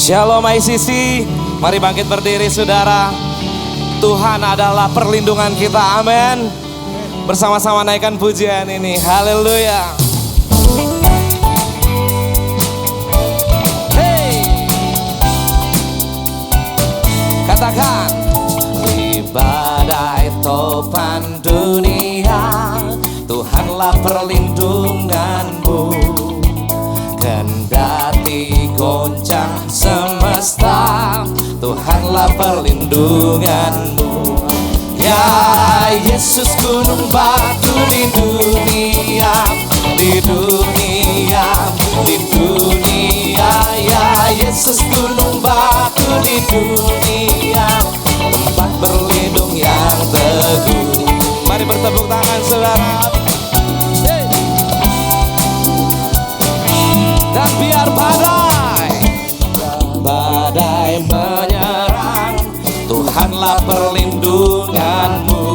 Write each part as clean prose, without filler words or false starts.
Shalom ICC, mari bangkit berdiri saudara. Tuhan adalah perlindungan kita, amin. Bersama-sama naikkan pujian ini, haleluya. Hey, katakan. Di badai topan dunia, Tuhanlah perlindunganmu. Kendati goncang semesta, Tuhanlah perlindunganmu. Ya Yesus gunung batu di dunia, di dunia, di dunia. Ya Yesus gunung batu di dunia, tempat berlindung yang teguh. Mari bertepuk tangan saudara. Dan biar badai menyerang, Tuhanlah perlindunganmu.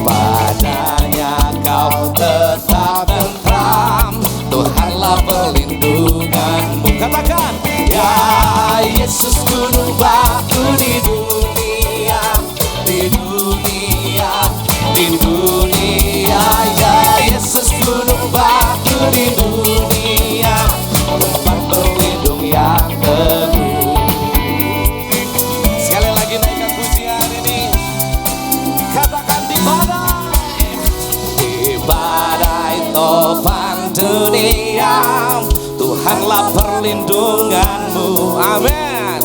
Padanya kau tetap tentram, Tuhanlah perlindunganmu. Katakan, ya Yesus gunung batu di dunia, di dunia, di dunia. Ya Yesus gunung batu di dunia, tempat berlindung yang teguh. Sekali lagi naikkan pujian ini. Katakan di badai topan dunia, Tuhanlah perlindunganmu, amin.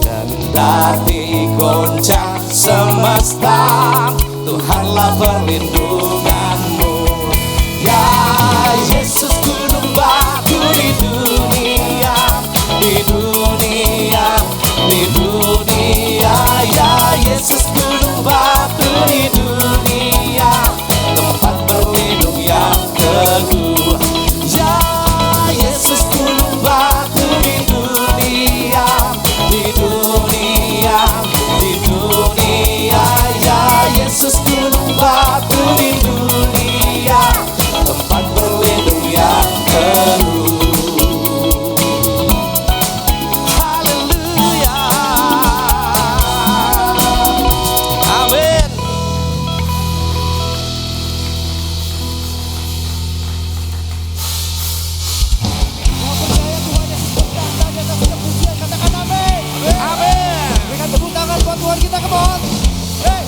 Kendati goncang semesta, Tuhanlah perlindunganmu. Ya Yesus gunung batu di dunia, di dunia, di dunia. Ya Yesus gunung batu di dunia, tempat berlindung yang teguh. Ya Yesus gunung batu di dunia, di dunia, di dunia. Ya Yesus gunung batu di dunia, tempat berlindung yang teguh. Haleluya, amin. Amin. Berikan tepuk tangan buat Tuhan kita, come on. Hey.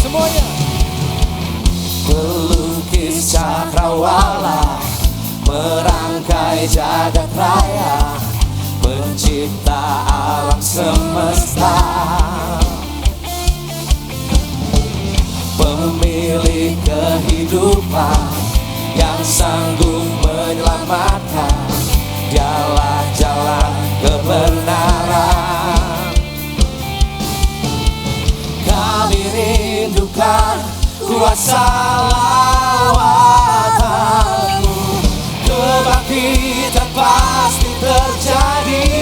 Semuanya. Pelukis cakrawala, merangkai jagat raya, pencipta alam semesta, pemilik kehidupan yang sanggup menyelamatkan. Dialah jalan kebenaran. Kami rindukan kuasa lawatanmu, kebangkitan pasti terjadi.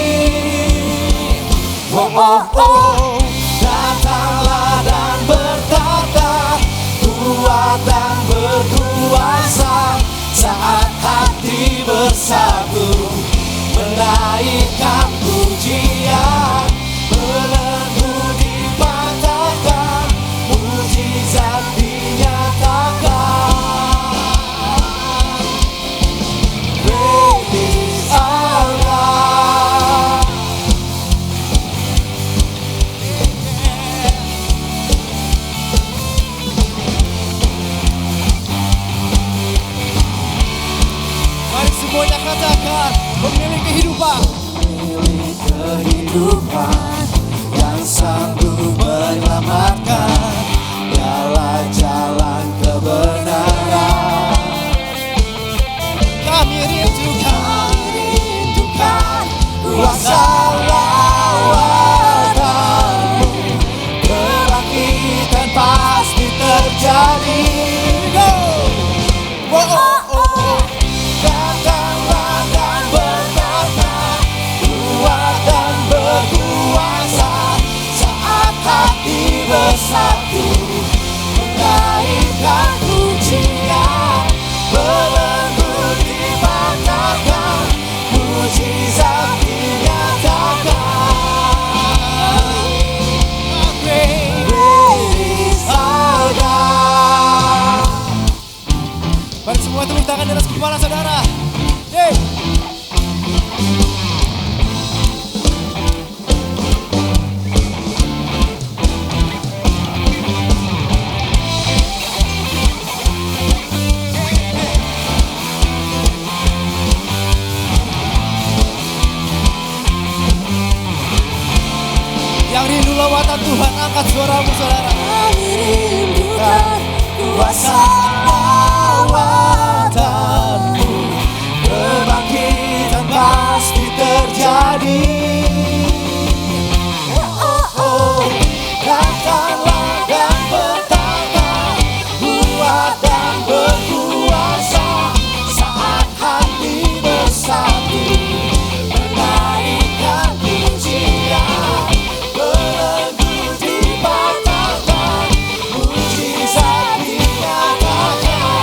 Oh oh oh, datanglah dan berkata, kuat dan berkuasa. Saat hati bersatu, menaikkan pujian, belenggu dipatahkan, mujizat dinyatakan. Great is our God. Mari semuanya katakan, pemilik kehidupan, pemilik kehidupan yang sanggup menyelamatkan. Dialah jalan kebenaran. Kami rindukan kuasa lawatanmu, kebangkitan pasti terjadi. Go! Oh, oh, oh. Datanglah dan berkata, kuat dan berkuasa. Saat hati bersatu, menaikkan pujian, belenggu di mata. Tuhan, angkat suaramu saudara. Kami rindukan kuasa lawatan-Mu, kebangkitan pasti terjadi. Katakanlah dan berkata, kuat dan berkuasa, saat hati bersatu, menaikkan pujian, belenggu dipatahkan, mujizat dinyatakan.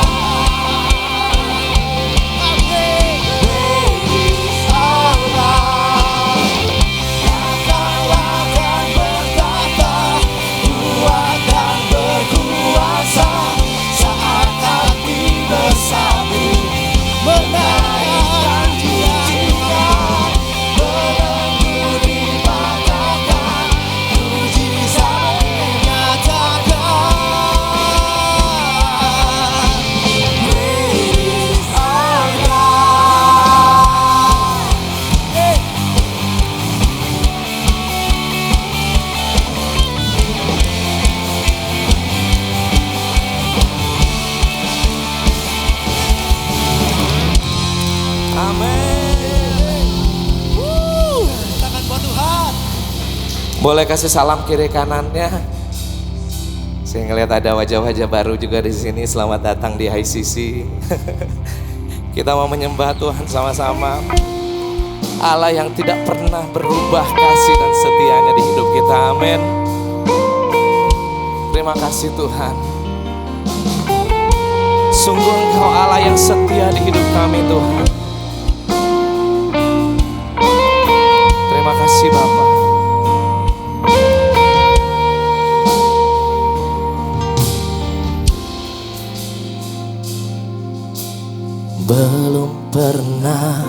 Boleh kasih salam kiri kanannya. Saya ngeliat ada wajah-wajah baru juga di sini. Selamat datang di ICC. Kita mau menyembah Tuhan sama-sama. Allah yang tidak pernah berubah kasih dan setianya di hidup kita. Amin. Terima kasih Tuhan. Sungguh Engkau Allah yang setia di hidup kami Tuhan. Terima kasih Bapa. Belum pernah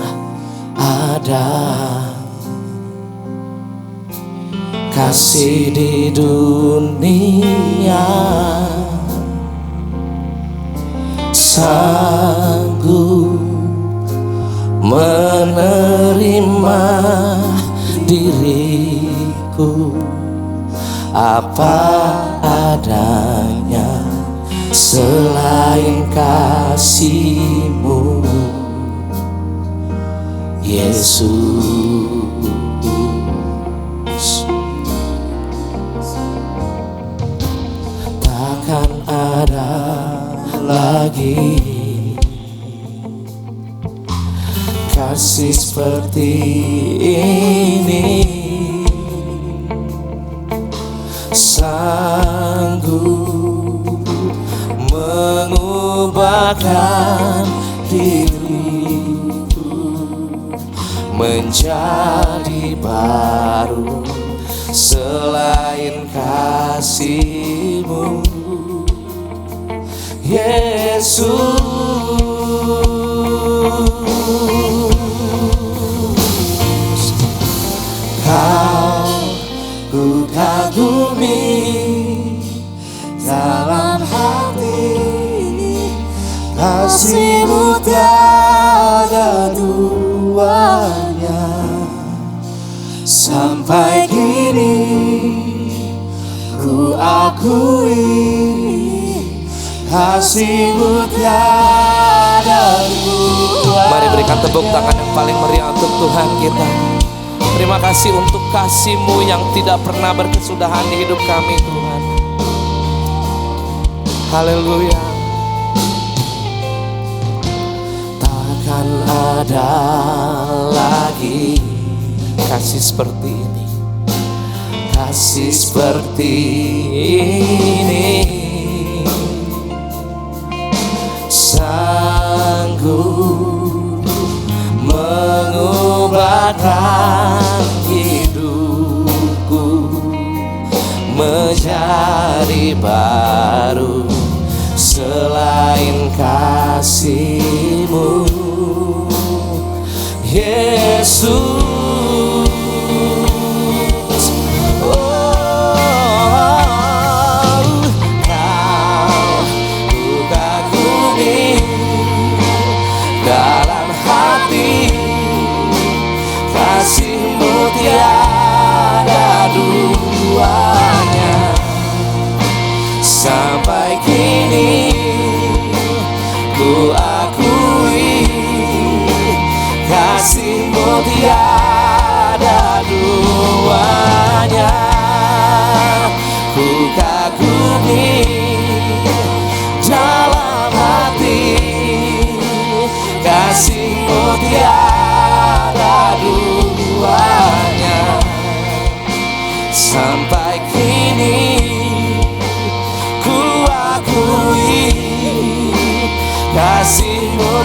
ada kasih di dunia sanggup menerima diriku apa adanya. Selain kasih-Mu, Yesus, takkan ada lagi kasih seperti ini, sanggup mengubahkan diriku menjadi baru. Selain kasih-Mu, Yesus, Kau ku kagumi dalam hati, kasih-Mu tiada duanya. Sampai kini ku akui, kasih-Mu tiada duanya. Mari berikan tepuk tangan yang paling meriah untuk Tuhan kita. Terima kasih untuk kasih-Mu yang tidak pernah berkesudahan di hidup kami Tuhan. Haleluya. Takkan ada lagi kasih seperti ini, kasih seperti ini, sanggup mengubahkan hidupku menjadi baru. Selain kasih-Mu, Yesus, Kau ku kagumi dalam hati, kasih-Mu tiada duanya.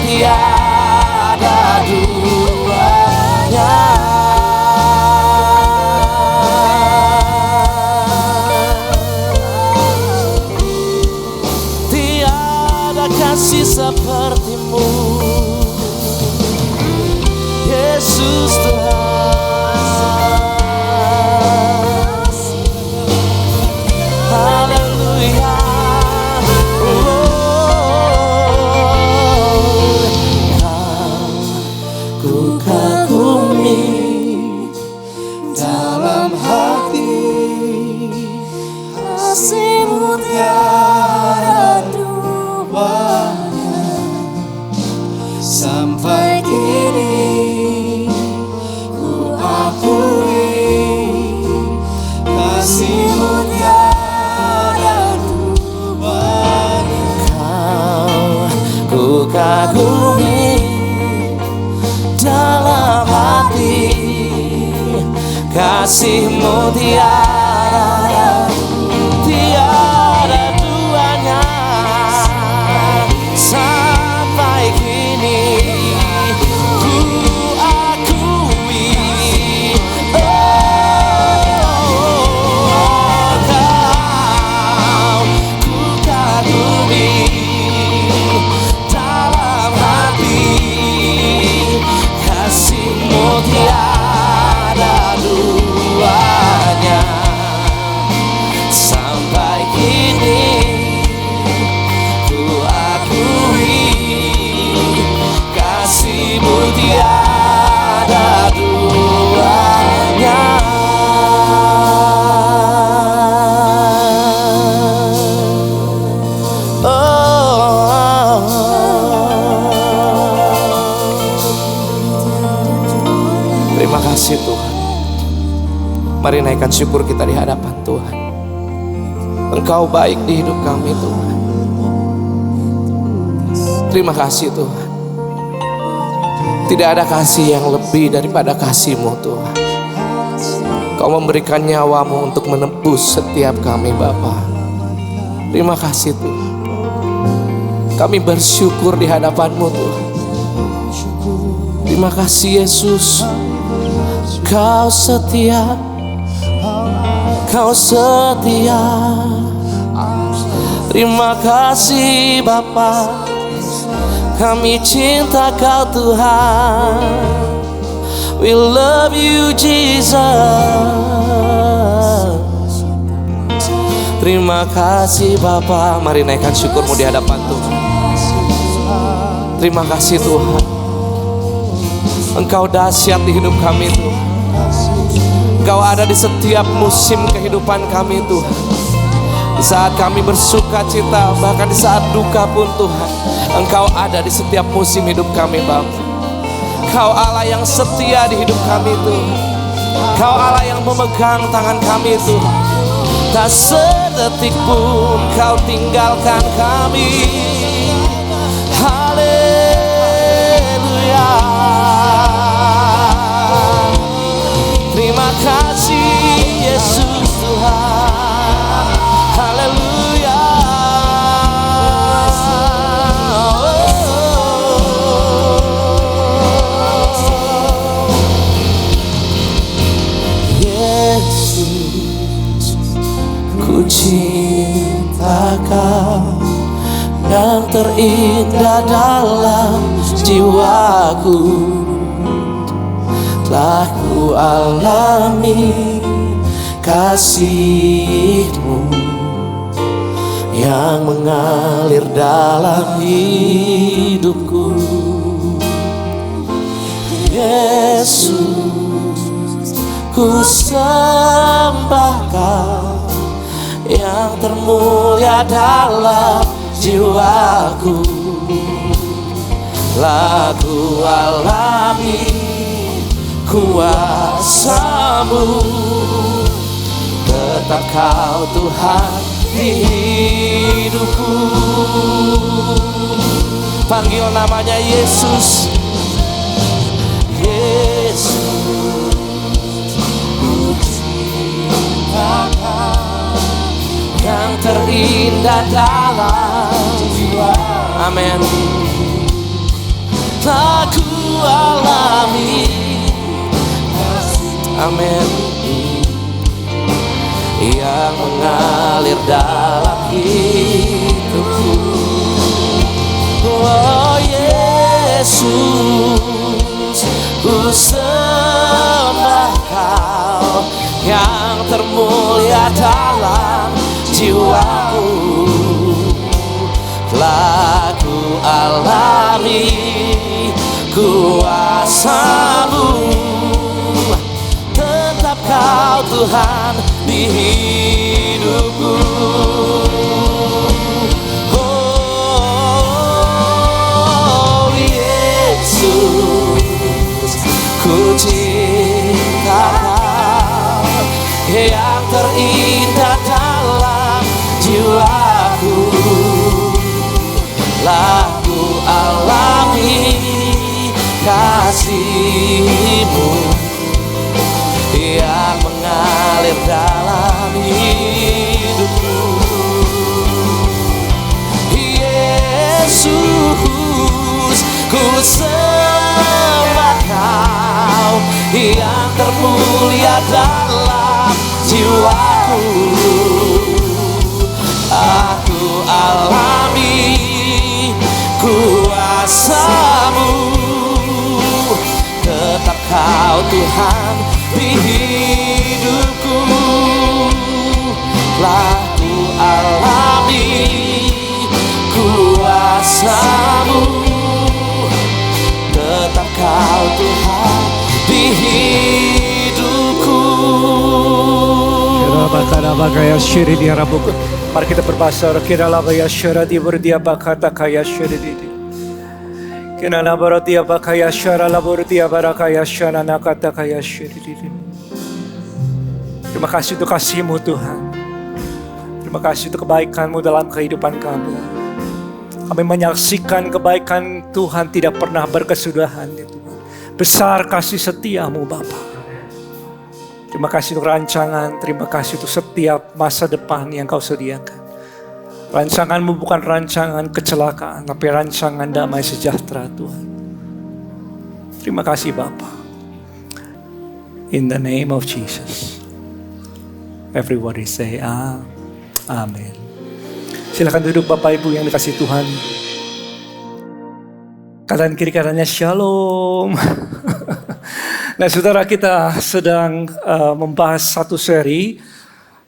tiada duanya. Tiada kasih sepertimu, Yesus Tuhan. Haleluya. Ku kagumi dalam hati, kasih-Mu tiada duanya. Sampai kini ku akui kasih-Mu tiada duanya. ku kagumi dalam hati, kasih-Mu tiada duanya. Sampai kini ku akui, Kau ku kagumi dalam hati, kasih-Mu tiada duanya. Sampai kini ku akui kasih-Mu tiada duanya. Terima kasih Tuhan. Mari naikkan syukur kita di hadapan Tuhan. Engkau baik di hidup kami Tuhan. Terima kasih Tuhan. Tidak ada kasih yang lebih daripada kasih-Mu Tuhan. Kau memberikan nyawa-Mu untuk menebus setiap kami Bapa. Terima kasih Tuhan. Kami bersyukur di hadapan-Mu Tuhan. Terima kasih Yesus. Kau setia, Kau setia. Terima kasih Bapa. Kami cinta Kau Tuhan. We love you Jesus. Terima kasih Bapa. Mari naikkan syukurmu di hadapan Tuhan. Terima kasih Tuhan. Engkau dahsyat di hidup kami Tuhan. Engkau ada di setiap musim kehidupan kami Tuhan. Di saat kami bersuka cita, bahkan di saat duka pun Tuhan, Engkau ada di setiap musim hidup kami Bapa. Kau Allah yang setia di hidup kami Tuhan. Kau Allah yang memegang tangan kami Tuhan. Tak sedetik pun Kau tinggalkan kami. Haleluya. Terima kasih Yesus Tuhan. Haleluya. Yesus, ku cinta Kau, yang terindah dalam jiwaku. Telah ku alami kasih-Mu yang mengalir dalam hidupku. Yesus, ku sembah Kau, yang termulia dalam jiwaku. Telah ku alami kuasa-Mu, tetap Kau Tuhan di hidupku. Panggil namanya Yesus. Yesus, yang terindah dalam jiwa. Amin. telah ku alami. Amin. Yang mengalir dalam hidupku. Oh Yesus, ku sembah Kau yang termulia dalam jiwaku. Telah ku alami kuasa-Mu, tetap Kau Tuhan di hidupku. Oh Yesus, ku cinta Kau yang terindah dalam jiwaku. Lah ku alami kasih-Mu yang mengalir dalam hidupku. Yesus, ku sembah Kau yang termulia dalam jiwaku. Aku alami kuasa-Mu, tetap Kau Tuhan di hidupku. Telah ku alami kuasa-Mu, tetap Kau Tuhan di hidupku. Mari kita berbahasa. Kiralabaya syaradi berdia bakata kaya syaradi. Kirana berdia bakaya syarala berdia barakaya syarana kata kaya syaradi. Terima kasih untuk kasih-Mu Tuhan. Terima kasih untuk kebaikan-Mu dalam kehidupan kami. Kami menyaksikan kebaikan Tuhan tidak pernah berkesudahan ya Tuhan. Besar kasih setia-Mu Bapa. Terima kasih untuk rancangan, terima kasih untuk setiap masa depan yang Kau sediakan. Rancangan-Mu bukan rancangan kecelakaan, tapi rancangan damai sejahtera Tuhan. Terima kasih Bapa. In the name of Jesus. Everybody say amen. Silakan duduk Bapak Ibu yang dikasihi Tuhan. Kanan kiri kanannya shalom. Nah saudara, kita sedang membahas satu seri.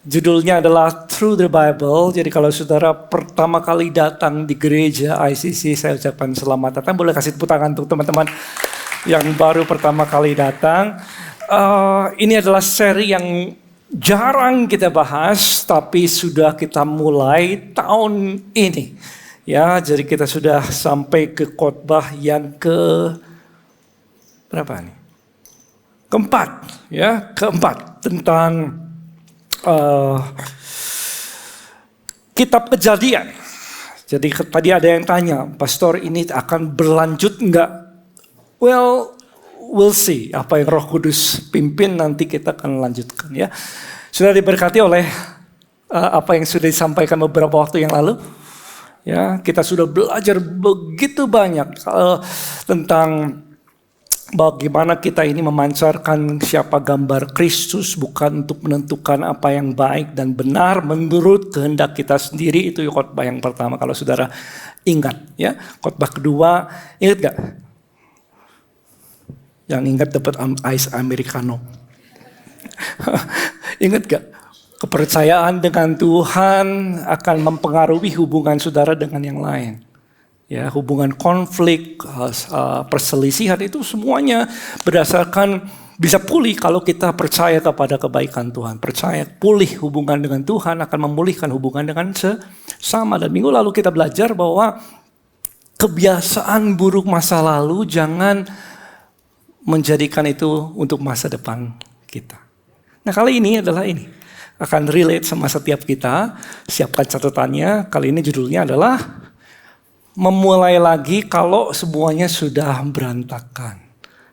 Judulnya adalah Through the Bible. Jadi kalau saudara pertama kali datang di gereja ICC, saya ucapkan selamat datang. Boleh kasih tepuk tangan untuk teman-teman yang baru pertama kali datang. Ini adalah seri yang jarang kita bahas, tapi sudah kita mulai tahun ini. Ya, jadi kita sudah sampai ke khotbah yang berapa nih? Keempat tentang kitab Kejadian. Jadi tadi ada yang tanya, Pastor ini akan berlanjut enggak? Well, we'll see. Apa yang Roh Kudus pimpin nanti kita akan lanjutkan ya. Sudah diberkati oleh apa yang sudah disampaikan beberapa waktu yang lalu. Ya, kita sudah belajar begitu banyak tentang bagaimana kita ini memancarkan siapa gambar Kristus, bukan untuk menentukan apa yang baik dan benar menurut kehendak kita sendiri. Itu khotbah yang pertama kalau saudara ingat ya. Khotbah kedua, ingat gak? Yang ingat dapat ice americano. Ingat gak? Kepercayaan dengan Tuhan akan mempengaruhi hubungan saudara dengan yang lain. Ya, hubungan konflik, perselisihan itu semuanya berdasarkan bisa pulih kalau kita percaya kepada kebaikan Tuhan. Percaya pulih hubungan dengan Tuhan akan memulihkan hubungan dengan sesama. Dan minggu lalu kita belajar bahwa kebiasaan buruk masa lalu jangan menjadikan itu untuk masa depan kita. Nah kali ini adalah ini. Akan relate sama setiap kita. Siapkan catatannya. Kali ini judulnya adalah memulai lagi kalau semuanya sudah berantakan.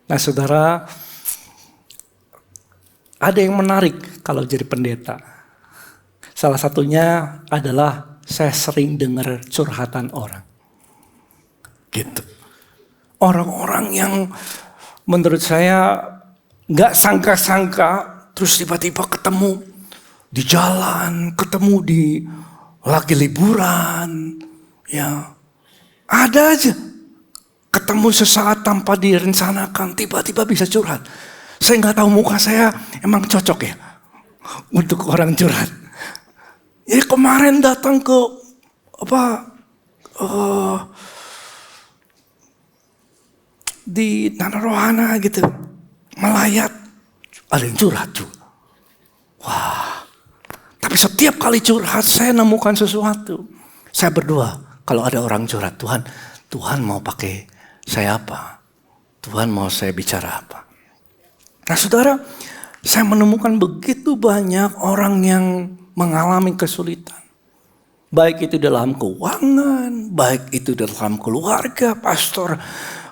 Nah saudara, ada yang menarik kalau jadi pendeta. Salah satunya adalah saya sering dengar curhatan orang. Gitu. orang-orang yang menurut saya nggak sangka-sangka, terus tiba-tiba ketemu di jalan, ketemu di lagi liburan, ya ada aja. Ketemu sesaat tanpa direncanakan, tiba-tiba bisa curhat. Saya nggak tahu muka saya emang cocok ya untuk orang curhat. Jadi kemarin datang ke di Tanah Rohana gitu, melayat, ada yang curhat juga. Wah, tapi setiap kali curhat saya nemukan sesuatu. Saya berdoa, kalau ada orang curhat, Tuhan mau pakai saya apa? Tuhan mau saya bicara apa? Nah saudara, saya menemukan begitu banyak orang yang mengalami kesulitan. Baik itu dalam keuangan, baik itu dalam keluarga, pastor.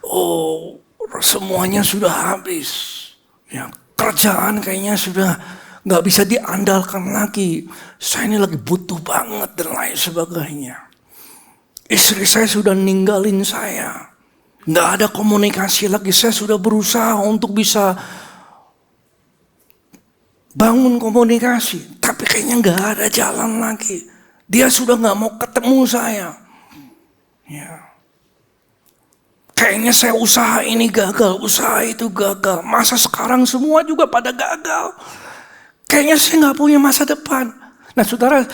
Oh, semuanya sudah habis. Ya, kerjaan kayaknya sudah gak bisa diandalkan lagi. Saya ini lagi butuh banget dan lain sebagainya. Istri saya sudah ninggalin saya. Gak ada komunikasi lagi. Saya sudah berusaha untuk bisa bangun komunikasi. Tapi kayaknya gak ada jalan lagi. Dia sudah gak mau ketemu saya. Ya. Kayaknya saya usaha ini gagal, usaha itu gagal. Masa sekarang semua juga pada gagal. Kayaknya saya gak punya masa depan. Nah saudara,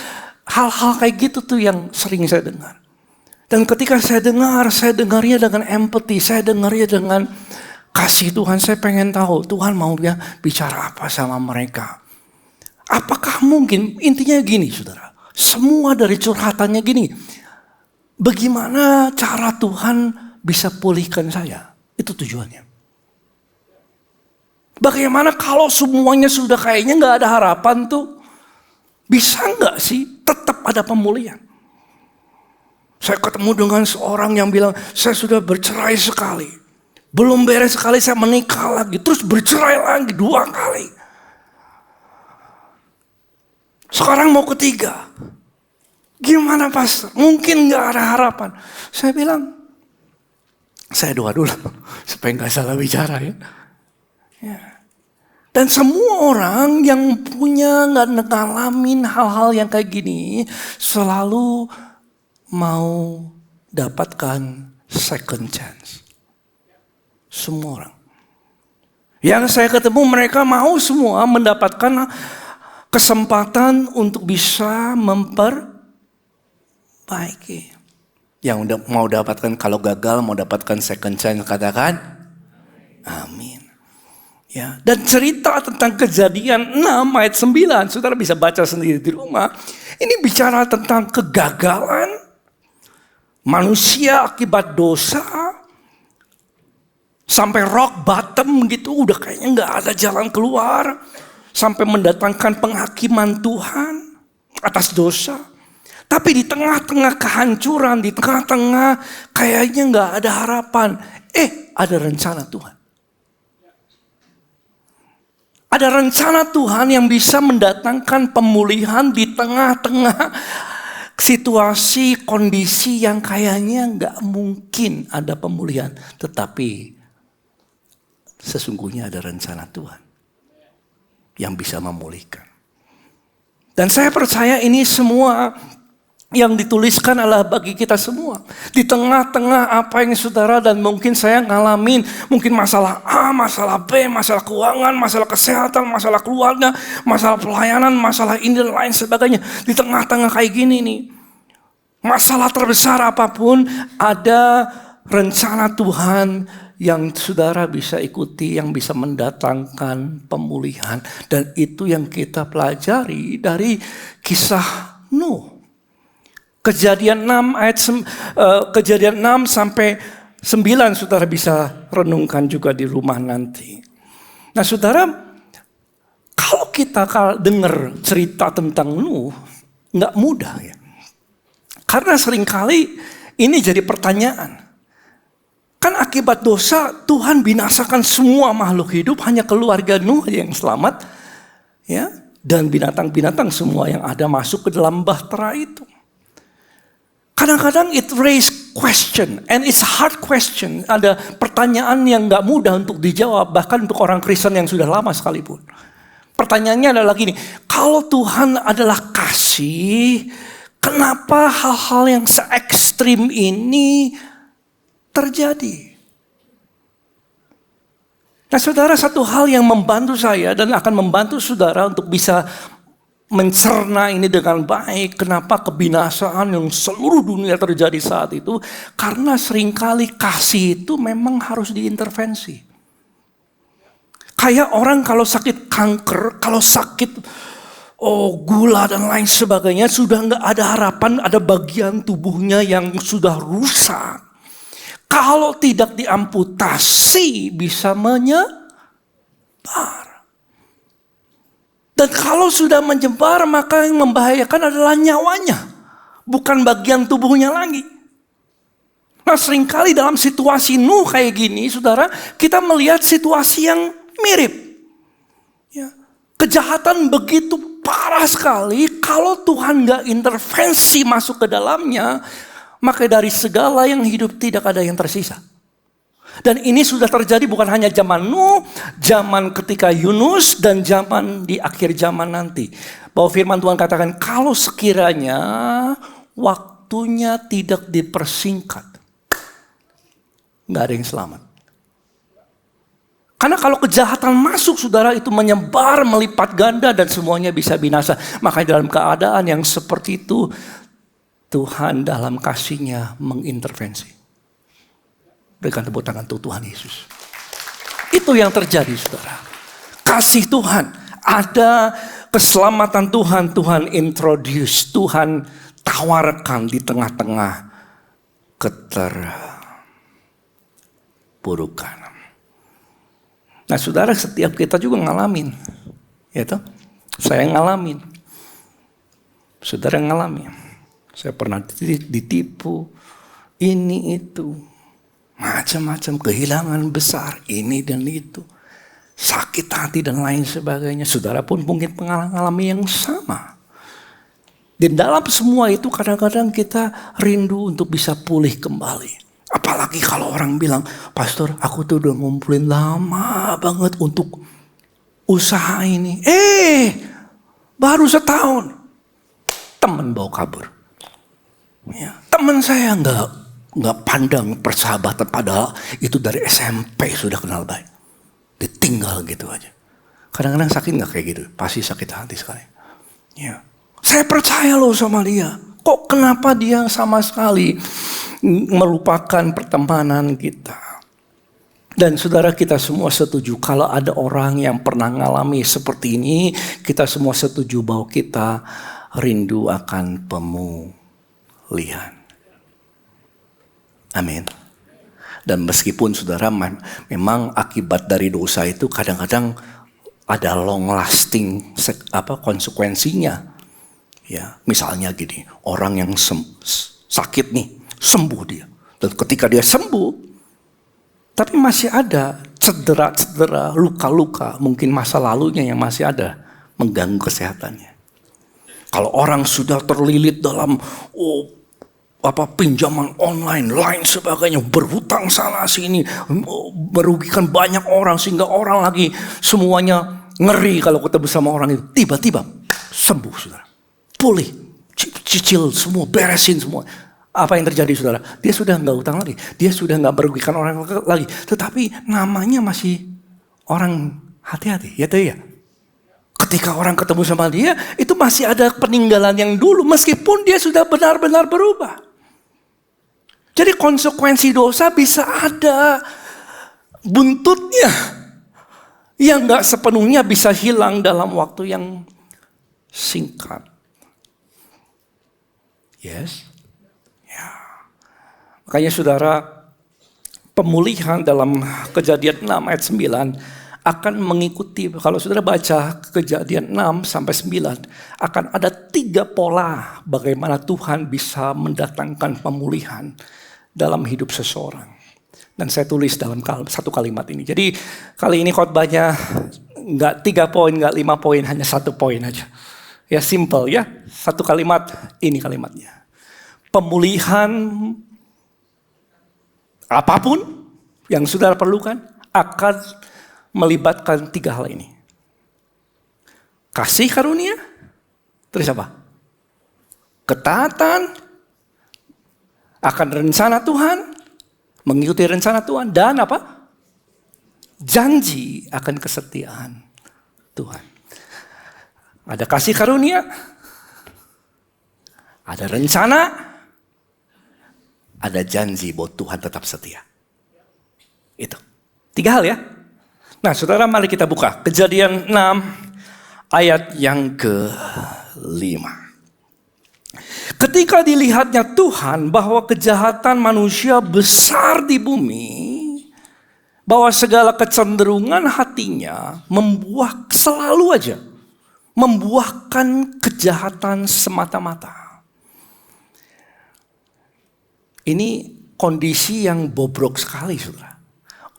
hal-hal kayak gitu tuh yang sering saya dengar. Dan ketika saya dengarnya dengan empati, saya dengarnya dengan kasih Tuhan. Saya pengen tahu Tuhan mau dia bicara apa sama mereka. Apakah mungkin, intinya gini saudara. Semua dari curhatannya gini. Bagaimana cara Tuhan bisa pulihkan saya? Itu tujuannya. Bagaimana kalau semuanya sudah kayaknya gak ada harapan tuh. Bisa gak sih tetap ada pemulihan? Saya ketemu dengan seorang yang bilang, saya sudah bercerai sekali. Belum beres sekali saya menikah lagi. Terus bercerai lagi 2 kali. Sekarang mau ketiga. Gimana pastor? Mungkin gak ada harapan. Saya bilang, saya doa dulu. Supaya gak salah bicara ya. Dan semua orang yang punya gak ngalamin hal-hal yang kayak gini. Selalu mau dapatkan second chance. Semua orang. Yang saya ketemu mereka mau semua mendapatkan kesempatan untuk bisa memperbaiki. Yang mau dapatkan, kalau gagal mau dapatkan second chance, katakan amin. Ya, dan cerita tentang Kejadian 6 ayat 9, saudara bisa baca sendiri di rumah. Ini bicara tentang kegagalan manusia akibat dosa. Sampai rock bottom gitu, udah kayaknya gak ada jalan keluar. Sampai mendatangkan penghakiman Tuhan atas dosa. Tapi di tengah-tengah kehancuran, di tengah-tengah kayaknya gak ada harapan. Ada rencana Tuhan. Ada rencana Tuhan yang bisa mendatangkan pemulihan di tengah-tengah situasi, kondisi yang kayaknya gak mungkin ada pemulihan. Tetapi sesungguhnya ada rencana Tuhan yang bisa memulihkan. Dan saya percaya ini semua yang dituliskan adalah bagi kita semua. Di tengah-tengah apa yang saudara dan mungkin saya ngalamin. Mungkin masalah A, masalah B, masalah keuangan, masalah kesehatan, masalah keluarga, masalah pelayanan, masalah ini dan lain sebagainya. Di tengah-tengah kayak gini nih. Masalah terbesar apapun, ada rencana Tuhan yang saudara bisa ikuti, yang bisa mendatangkan pemulihan. Dan itu yang kita pelajari dari kisah Nuh. Kejadian 6 ayat Kejadian 6 sampai 9 saudara bisa renungkan juga di rumah nanti. Nah saudara, kalau kita dengar cerita tentang Nuh, nggak mudah ya. Karena seringkali ini jadi pertanyaan. Kan akibat dosa Tuhan binasakan semua makhluk hidup, hanya keluarga Nuh yang selamat. Ya, dan binatang-binatang semua yang ada masuk ke dalam bahtera itu. Kadang-kadang it raise question and it's a hard question. Ada pertanyaan yang gak mudah untuk dijawab, bahkan untuk orang Kristen yang sudah lama sekalipun. Pertanyaannya adalah gini, kalau Tuhan adalah kasih, kenapa hal-hal yang se-ekstrim ini terjadi? Nah saudara, satu hal yang membantu saya dan akan membantu saudara untuk bisa mencerna ini dengan baik. Kenapa kebinasaan yang seluruh dunia terjadi saat itu? Karena seringkali kasih itu memang harus diintervensi. Kayak orang kalau sakit kanker, kalau sakit gula dan lain sebagainya, sudah nggak ada harapan, ada bagian tubuhnya yang sudah rusak. Kalau tidak diamputasi bisa menyebar. Dan kalau sudah menyebar, maka yang membahayakan adalah nyawanya, bukan bagian tubuhnya lagi. Nah seringkali dalam situasi Nuh kayak gini, saudara, kita melihat situasi yang mirip. Ya. Kejahatan begitu parah sekali, kalau Tuhan gak intervensi masuk ke dalamnya, maka dari segala yang hidup tidak ada yang tersisa. Dan ini sudah terjadi bukan hanya zaman Nuh, zaman ketika Yunus, dan zaman di akhir zaman nanti. Bahwa firman Tuhan katakan, kalau sekiranya waktunya tidak dipersingkat, nggak ada yang selamat. Karena kalau kejahatan masuk, saudara, itu menyebar, melipat ganda, dan semuanya bisa binasa. Makanya dalam keadaan yang seperti itu, Tuhan dalam kasih-Nya mengintervensi. Berikan tepuk tangan untuk Tuhan Yesus. Itu yang terjadi, saudara. Kasih Tuhan, ada keselamatan Tuhan, Tuhan introduce, Tuhan tawarkan di tengah-tengah keterpurukan. Nah saudara, setiap kita juga ngalamin. Ya toh? Saya ngalamin. Saudara ngalamin. Saya pernah ditipu. Ini itu. Macam-macam kehilangan besar. Ini dan itu. Sakit hati dan lain sebagainya. Saudara pun mungkin mengalami yang sama. Dan dalam semua itu kadang-kadang kita rindu untuk bisa pulih kembali. Apalagi kalau orang bilang, Pastor, aku tuh udah ngumpulin lama banget untuk usaha ini. Baru setahun. Teman bawa kabur. Ya, teman saya nggak pandang persahabatan, padahal itu dari SMP sudah kenal baik. Ditinggal gitu aja. Kadang-kadang sakit nggak kayak gitu? Pasti sakit hati sekali. Ya. Saya percaya loh sama dia. Kok kenapa dia sama sekali melupakan pertemanan kita? Dan saudara, kita semua setuju kalau ada orang yang pernah mengalami seperti ini, kita semua setuju bahwa kita rindu akan pemulihan. Amin. Dan meskipun saudara memang akibat dari dosa itu kadang-kadang ada long lasting konsekuensinya. Ya, misalnya gini, orang yang sakit nih, sembuh dia. Dan ketika dia sembuh, tapi masih ada cedera-cedera, luka-luka, mungkin masa lalunya yang masih ada mengganggu kesehatannya. Kalau orang sudah terlilit dalam pinjaman online, lain sebagainya, berhutang sana sini, merugikan banyak orang sehingga orang lagi semuanya ngeri kalau ketemu sama orang itu. Tiba-tiba sembuh, saudara, pulih, cicil semua, beresin semua. Apa yang terjadi, saudara? Dia sudah nggak hutang lagi, dia sudah nggak merugikan orang lagi, tetapi namanya masih orang hati-hati, ya tuh ya. Ketika orang ketemu sama dia, itu masih ada peninggalan yang dulu, meskipun dia sudah benar-benar berubah. Jadi konsekuensi dosa bisa ada buntutnya yang gak sepenuhnya bisa hilang dalam waktu yang singkat. Yes? Ya. Makanya saudara, pemulihan dalam Kejadian 6 ayat 9 akan mengikuti, kalau saudara baca Kejadian 6 sampai 9, akan ada 3 pola bagaimana Tuhan bisa mendatangkan pemulihan dalam hidup seseorang. Dan saya tulis dalam satu kalimat ini. Jadi kali ini khotbahnya nggak 3 poin, nggak 5 poin, hanya 1 poin aja. Ya simple ya, 1 kalimat, ini kalimatnya. Pemulihan apapun yang saudara perlukan akan melibatkan 3 hal ini. Kasih karunia, terus apa? Ketaatan akan rencana Tuhan, mengikuti rencana Tuhan, dan apa? Janji akan kesetiaan Tuhan. Ada kasih karunia, ada rencana, ada janji bahwa Tuhan tetap setia. Itu 3 hal ya. Nah saudara, mari kita buka Kejadian 6 ayat yang ke-5. Ketika dilihatnya Tuhan bahwa kejahatan manusia besar di bumi, bahwa segala kecenderungan hatinya selalu aja membuahkan kejahatan semata-mata. Ini kondisi yang bobrok sekali, saudara.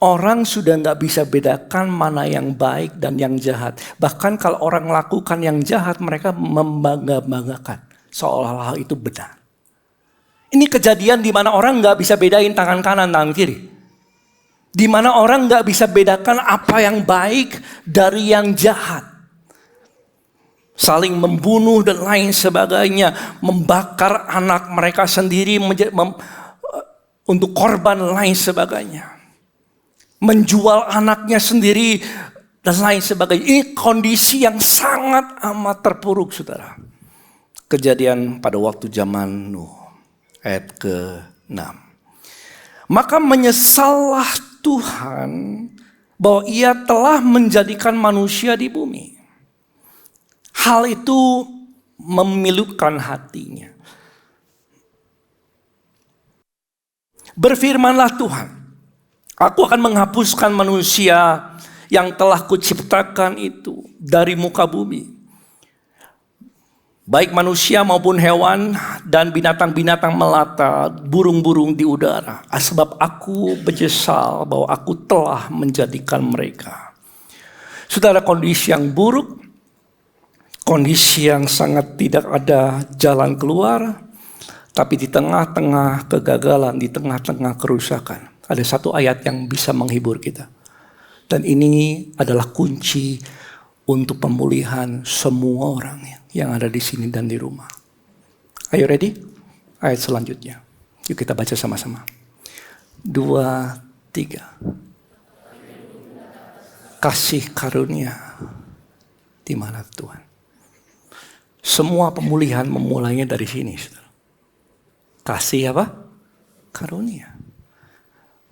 Orang sudah nggak bisa bedakan mana yang baik dan yang jahat. Bahkan kalau orang lakukan yang jahat, mereka membangga-banggakan seolah-olah itu benar. Ini kejadian di mana orang nggak bisa bedain tangan kanan, tangan kiri. Di mana orang nggak bisa bedakan apa yang baik dari yang jahat. Saling membunuh dan lain sebagainya, membakar anak mereka sendiri untuk korban dan lain sebagainya. Menjual anaknya sendiri dan lain sebagainya. Ini kondisi yang sangat amat terpuruk, saudara. Kejadian pada waktu zaman Nuh, ayat ke-6. Maka menyesallah Tuhan bahwa ia telah menjadikan manusia di bumi. Hal itu memilukan hatinya. Berfirmanlah Tuhan, aku akan menghapuskan manusia yang telah kuciptakan itu dari muka bumi. Baik manusia maupun hewan dan binatang-binatang melata, burung-burung di udara. Sebab aku menyesal bahwa aku telah menjadikan mereka. Saudara, kondisi yang buruk, kondisi yang sangat tidak ada jalan keluar, tapi di tengah-tengah kegagalan, di tengah-tengah kerusakan, ada satu ayat yang bisa menghibur kita. Dan ini adalah kunci untuk pemulihan semua orang yang ada di sini dan di rumah. Are you ready? Ayat selanjutnya. Yuk kita baca sama-sama. 2, 3. Kasih karunia di mana Tuhan? Semua pemulihan memulainya dari sini. Kasih apa? Karunia.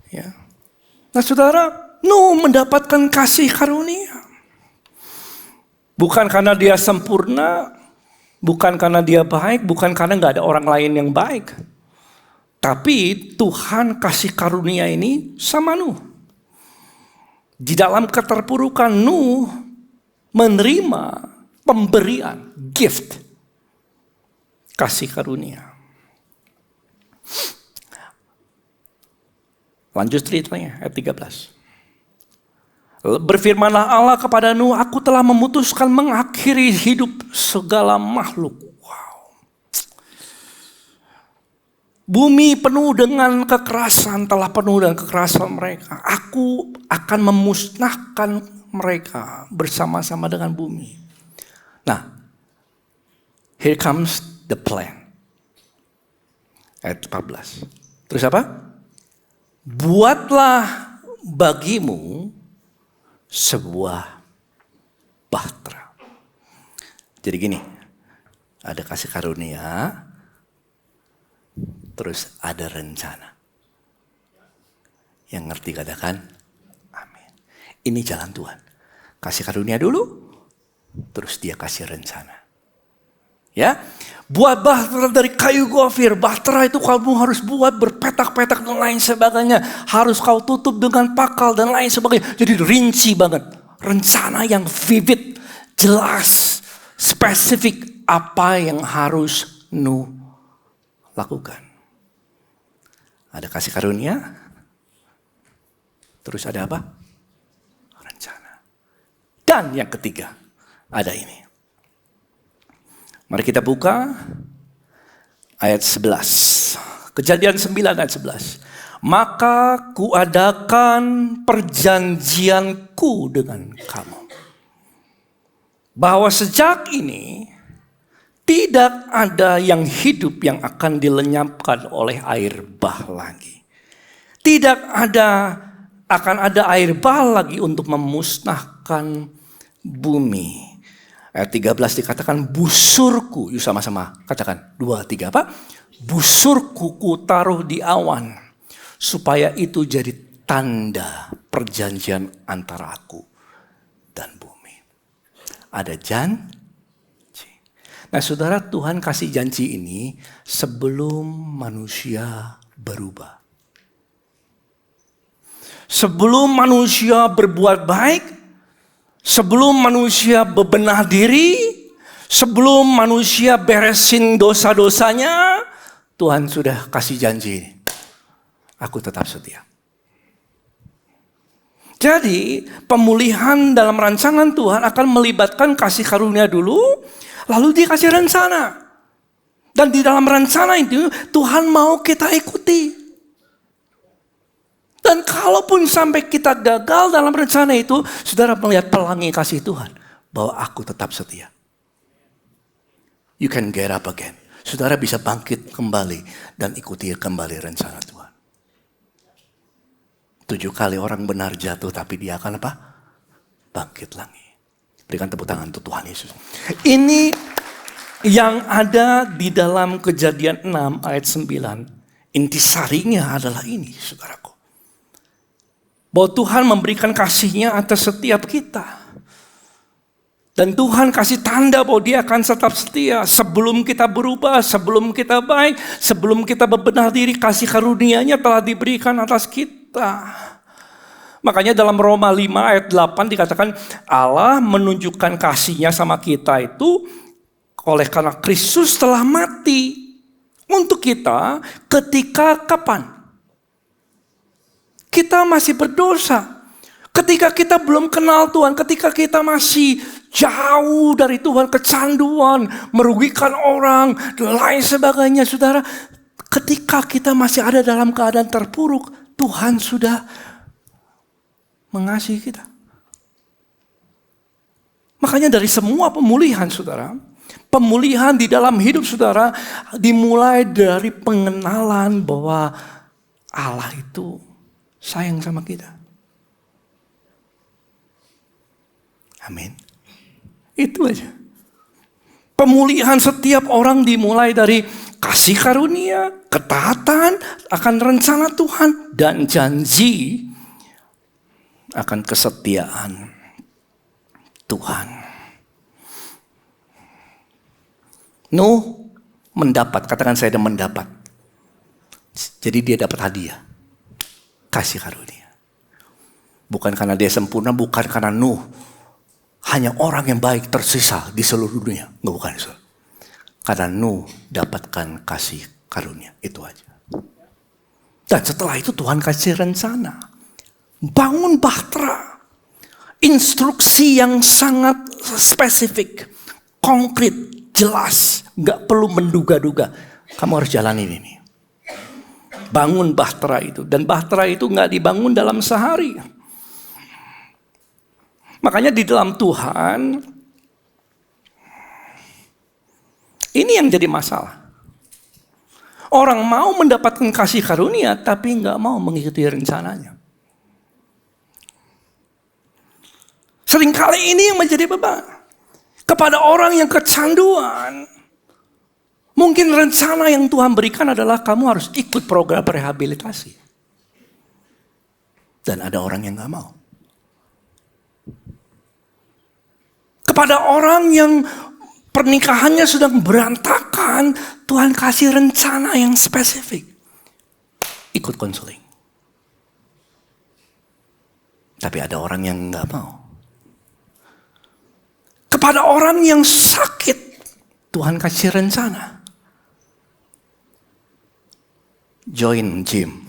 Ya. Nah saudara, Nuh mendapatkan kasih karunia. Bukan karena dia sempurna, bukan karena dia baik, bukan karena gak ada orang lain yang baik. Tapi Tuhan kasih karunia ini sama Nuh. Di dalam keterpurukan Nuh menerima pemberian, gift, kasih karunia. Lanjut ceritanya, ayat 13. Berfirmanlah Allah kepada Nuh, aku telah memutuskan mengakhiri hidup segala makhluk. Wow. Bumi penuh dengan kekerasan, telah penuh dengan kekerasan mereka. Aku akan memusnahkan mereka bersama-sama dengan bumi. Nah, here comes the plan. Ayat 14. Terus apa? Buatlah bagimu sebuah bahtera. Jadi gini, ada kasih karunia, terus ada rencana. Yang ngerti katakan, amin. Ini jalan Tuhan. Kasih karunia dulu, terus dia kasih rencana. Ya, buat bahtera dari kayu gofir. Bahtera itu kamu harus buat berpetak-petak dan lain sebagainya. Harus kau tutup dengan pakal dan lain sebagainya. Jadi rinci banget. Rencana yang vivid, jelas, spesifik apa yang harus Nuh lakukan. Ada kasih karunia, terus ada apa? Rencana. Dan yang ketiga, ada ini. Mari kita buka ayat 11. Kejadian 9 ayat 11. maka kuadakan perjanjianku dengan kamu. Bahwa sejak ini tidak ada yang hidup yang akan dilenyapkan oleh air bah lagi. Tidak akan ada air bah lagi untuk memusnahkan bumi. Ayat 13 dikatakan busurku. Yuk sama-sama katakan 2, 3 apa? Busurku ku taruh di awan. Supaya itu jadi tanda perjanjian antara aku dan bumi. Ada janji. Nah saudara, Tuhan kasih janji ini sebelum manusia berubah. Sebelum manusia berbuat baik, sebelum manusia bebenah diri, sebelum manusia beresin dosa-dosanya, Tuhan sudah kasih janji ini. Aku tetap setia. Jadi pemulihan dalam rancangan Tuhan akan melibatkan kasih karunia dulu, lalu dia kasih rencana. Dan di dalam rencana itu Tuhan mau kita ikuti. Dan kalaupun sampai kita gagal dalam rencana itu, saudara melihat pelangi kasih Tuhan. Bahwa aku tetap setia. You can get up again. Saudara bisa bangkit kembali dan ikuti kembali rencana Tuhan. 7 kali orang benar jatuh, tapi dia akan apa? Bangkit lagi. Berikan tepuk tangan untuk Tuhan Yesus. Ini yang ada di dalam Kejadian 6 ayat 9. Intisarinya adalah ini, saudaraku. Bahwa Tuhan memberikan kasih-Nya atas setiap kita. Dan Tuhan kasih tanda bahwa dia akan tetap setia. Sebelum kita berubah, sebelum kita baik, sebelum kita bebenah diri, kasih karunia-Nya telah diberikan atas kita. Makanya dalam Roma 5 ayat 8 dikatakan Allah menunjukkan kasih-Nya sama kita itu oleh karena Kristus telah mati untuk kita ketika kapan? Kita masih berdosa. Ketika kita belum kenal Tuhan, ketika kita masih jauh dari Tuhan, kecanduan, merugikan orang, dan lain sebagainya, saudara. Ketika kita masih ada dalam keadaan terpuruk, Tuhan sudah mengasihi kita. Makanya dari semua pemulihan, saudara, pemulihan di dalam hidup saudara dimulai dari pengenalan bahwa Allah itu sayang sama kita. Amin. Itu aja. Pemulihan setiap orang dimulai dari kasih karunia, ketaatan akan rencana Tuhan, dan janji akan kesetiaan Tuhan. Nuh mendapat, katakan saya ada mendapat. Jadi dia dapat hadiah. Kasih karunia. Bukan karena dia sempurna, bukan karena Nuh hanya orang yang baik tersisa di seluruh dunia. Enggak, bukan. Karena Nuh dapatkan kasih karunia. Itu aja. Dan setelah itu Tuhan kasih rencana. Bangun bahtera. Instruksi yang sangat spesifik. Konkret. Jelas. Enggak perlu menduga-duga. Kamu harus jalanin ini. Bangun bahtera itu. Dan bahtera itu enggak dibangun dalam sehari. Makanya di dalam Tuhan, ini yang jadi masalah. Orang mau mendapatkan kasih karunia, tapi nggak mau mengikuti rencananya. Seringkali ini yang menjadi beban. Kepada orang yang kecanduan, mungkin rencana yang Tuhan berikan adalah kamu harus ikut program rehabilitasi. Dan ada orang yang nggak mau. Kepada orang yang pernikahannya sedang berantakan, Tuhan kasih rencana yang spesifik. Ikut konseling. Tapi ada orang yang nggak mau. Kepada orang yang sakit, Tuhan kasih rencana. Join gym.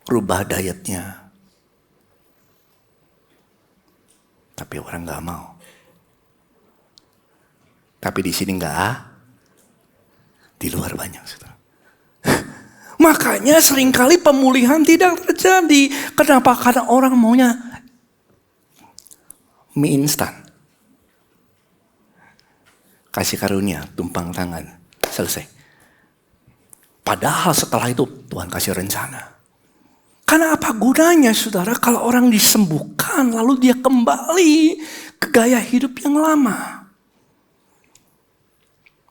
Rubah dietnya. Tapi orang nggak mau. Tapi di sini nggak, di luar banyak, saudara. Makanya seringkali pemulihan tidak terjadi. Kenapa? Karena orang maunya mie instan. Kasih karunia, tumpang tangan, selesai. Padahal setelah itu Tuhan kasih rencana. Karena apa gunanya saudara kalau orang disembuhkan lalu dia kembali ke gaya hidup yang lama.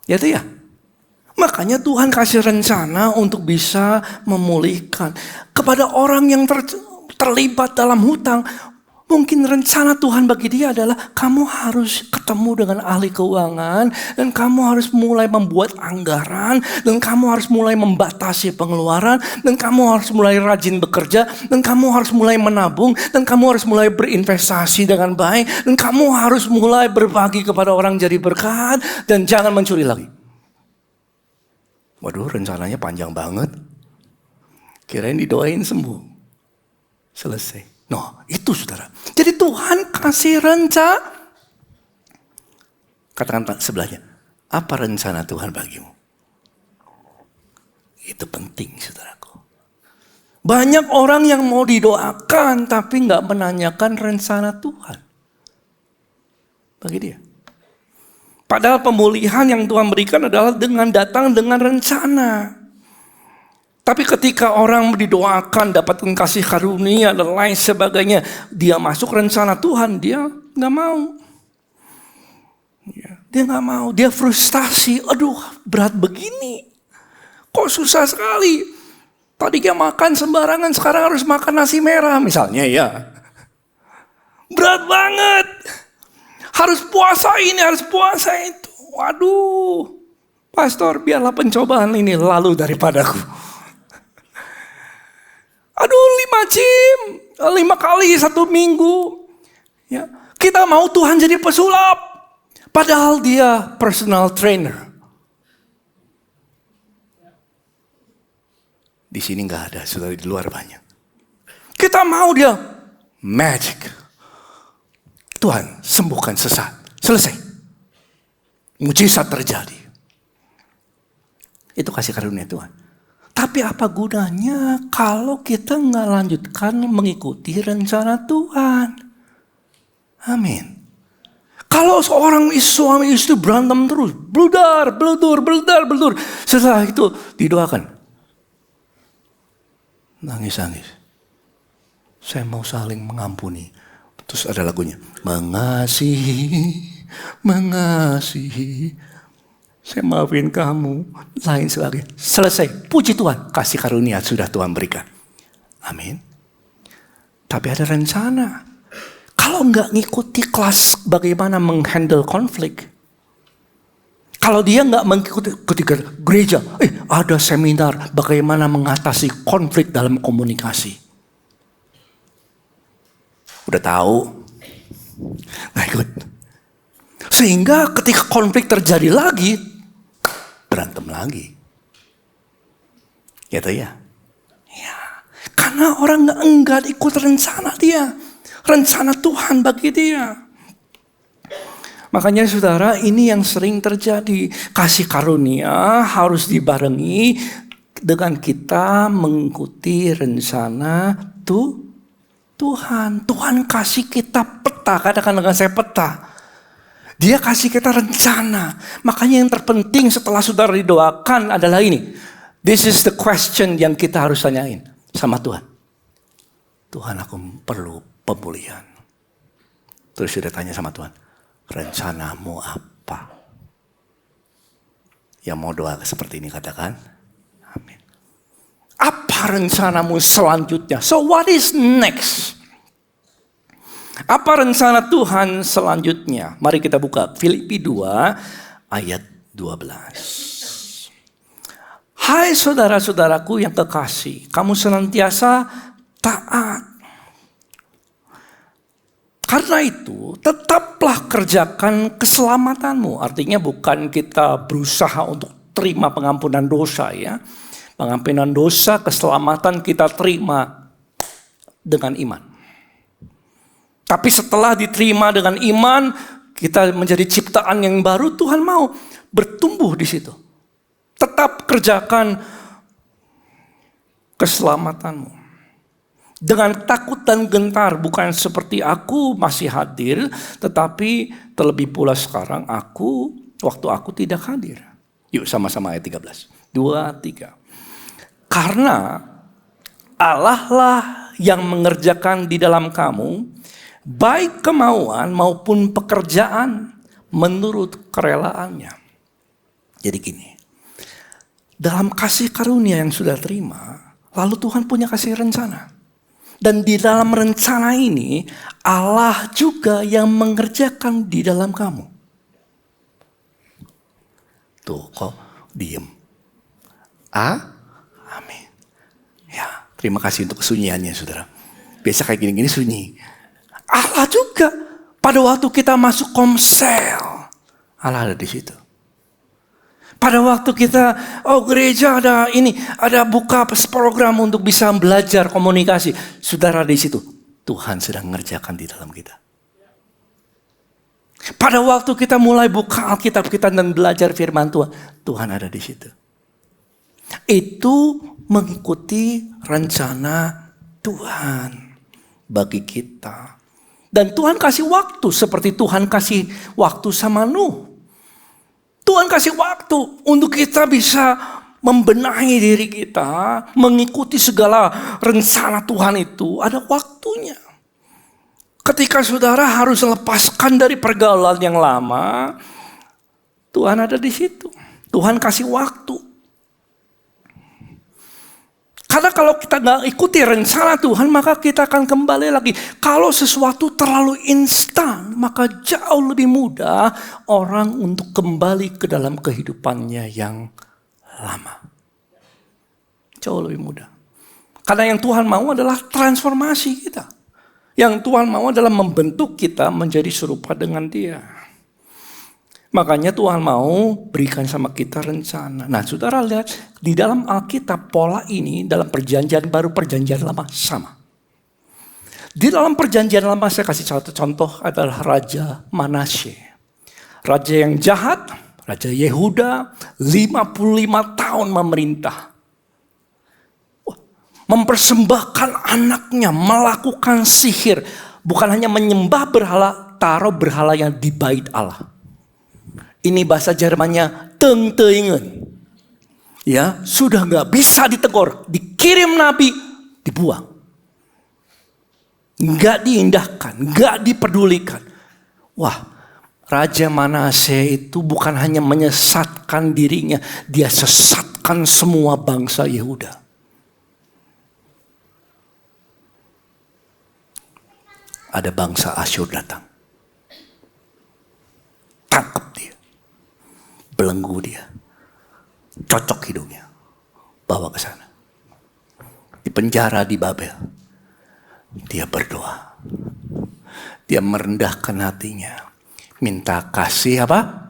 Ya itu ya. Makanya Tuhan kasih rencana untuk bisa memulihkan. Kepada orang yang terlibat dalam hutang, mungkin rencana Tuhan bagi dia adalah kamu harus ketemu dengan ahli keuangan dan kamu harus mulai membuat anggaran dan kamu harus mulai membatasi pengeluaran dan kamu harus mulai rajin bekerja dan kamu harus mulai menabung dan kamu harus mulai berinvestasi dengan baik dan kamu harus mulai berbagi kepada orang jadi berkat dan jangan mencuri lagi. Waduh, rencananya panjang banget. Kirain didoain sembuh. Selesai. No, itu saudara. Jadi Tuhan kasih rencana. Katakan sebelahnya, apa rencana Tuhan bagimu? Itu penting saudaraku. Banyak orang yang mau didoakan tapi gak menanyakan rencana Tuhan bagi dia. Padahal pemulihan yang Tuhan berikan adalah datang dengan rencana. Tapi ketika orang didoakan, dapatkan kasih karunia dan lain sebagainya, dia masuk rencana Tuhan, dia nggak mau. Dia nggak mau, dia frustasi. Aduh, berat begini, kok susah sekali. Tadi dia makan sembarangan, sekarang harus makan nasi merah misalnya ya. Berat banget. Harus puasa ini, harus puasa itu. Waduh, pastor biarlah pencobaan ini lalu daripadaku. Aduh 5 jam, 5 kali 1 minggu. Ya, kita mau Tuhan jadi pesulap. Padahal dia personal trainer. Di sini gak ada, sudah di luar banyak. Kita mau dia magic. Tuhan sembuhkan sesat. Selesai. Mujizat terjadi. Itu kasih karunia Tuhan. Tapi apa gunanya kalau kita nggak lanjutkan mengikuti rencana Tuhan? Amin. Kalau seorang suami istri berantem terus. Beludar. Setelah itu didoakan. Nangis. Saya mau saling mengampuni. Terus ada lagunya. Mengasihi. Saya maafin kamu. Lain sebagainya. Selesai. Puji Tuhan. Kasih karunia sudah Tuhan berikan. Amin. Tapi ada rencana. Kalau nggak ngikuti kelas bagaimana menghandle konflik. Kalau dia nggak mengikuti ketika gereja. Ada seminar bagaimana mengatasi konflik dalam komunikasi. Udah tahu, nggak ikut. Sehingga ketika konflik terjadi lagi, berantem lagi. Gitu ya. Ya, karena orang nggak ikut rencana dia, rencana Tuhan bagi dia. Makanya saudara, ini yang sering terjadi. Kasih karunia harus dibarengi dengan kita mengikuti rencana Tuhan. Tuhan kasih kita peta. Katakan dengan saya peta. Dia kasih kita rencana. Makanya yang terpenting setelah saudara didoakan adalah ini. This is the question yang kita harus tanyain sama Tuhan. Tuhan, aku perlu pemulihan. Terus sudah tanya sama Tuhan. Rencanamu apa? Yang mau doa seperti ini katakan. Amin. Apa rencanamu selanjutnya? So what is next? Apa rencana Tuhan selanjutnya? Mari kita buka Filipi 2 ayat 12. Hai saudara-saudaraku yang kekasih, kamu senantiasa taat. Karena itu tetaplah kerjakan keselamatanmu. Artinya bukan kita berusaha untuk terima pengampunan dosa ya. Pengampunan dosa, keselamatan kita terima dengan iman. Tapi setelah diterima dengan iman, kita menjadi ciptaan yang baru, Tuhan mau bertumbuh di situ. Tetap kerjakan keselamatanmu. Dengan takut dan gentar, bukan seperti aku masih hadir, tetapi terlebih pula sekarang waktu aku tidak hadir. Yuk sama-sama ayat 13. 2, 3. Karena Allah lah yang mengerjakan di dalam kamu, baik kemauan maupun pekerjaan menurut kerelaannya. Jadi gini, dalam kasih karunia yang sudah terima, lalu Tuhan punya kasih rencana. Dan di dalam rencana ini, Allah juga yang mengerjakan di dalam kamu. Tuh, kok diem? Amin. Ya, terima kasih untuk kesunyiannya, saudara. Biasa kayak gini-gini sunyi. Allah juga, pada waktu kita masuk Komsel, Allah ada di situ. Pada waktu kita, gereja ada buka program untuk bisa belajar komunikasi. Saudara di situ, Tuhan sedang mengerjakan di dalam kita. Pada waktu kita mulai buka Alkitab kita dan belajar firman Tuhan, Tuhan ada di situ. Itu mengikuti rencana Tuhan bagi kita. Dan Tuhan kasih waktu seperti Tuhan kasih waktu sama Nuh. Tuhan kasih waktu untuk kita bisa membenahi diri kita, mengikuti segala rencana Tuhan itu, ada waktunya. Ketika saudara harus lepaskan dari pergaulan yang lama, Tuhan ada di situ. Tuhan kasih waktu. Karena kalau kita nggak ikuti rencana Tuhan, maka kita akan kembali lagi. Kalau sesuatu terlalu instan, maka jauh lebih mudah orang untuk kembali ke dalam kehidupannya yang lama. Jauh lebih mudah. Karena yang Tuhan mau adalah transformasi kita. Yang Tuhan mau adalah membentuk kita menjadi serupa dengan Dia. Makanya Tuhan mau berikan sama kita rencana. Nah, saudara lihat di dalam Alkitab pola ini dalam perjanjian baru, perjanjian lama sama. Di dalam perjanjian lama saya kasih satu contoh adalah Raja Manasye. Raja yang jahat, Raja Yehuda, 55 tahun memerintah. Mempersembahkan anaknya, melakukan sihir. Bukan hanya menyembah berhala, taruh berhala yang di bait Allah. Ini bahasa Jermannya teng-tengen. Ya, sudah nggak bisa ditegur, dikirim nabi, dibuang. Nggak diindahkan, nggak dipedulikan. Wah, Raja Manasye itu bukan hanya menyesatkan dirinya, dia sesatkan semua bangsa Yehuda. Ada bangsa Asyur datang. Tangkap dia. Belenggu dia. Cocok hidungnya. Bawa ke sana. Di penjara di Babel. Dia berdoa. Dia merendahkan hatinya. Minta kasih apa?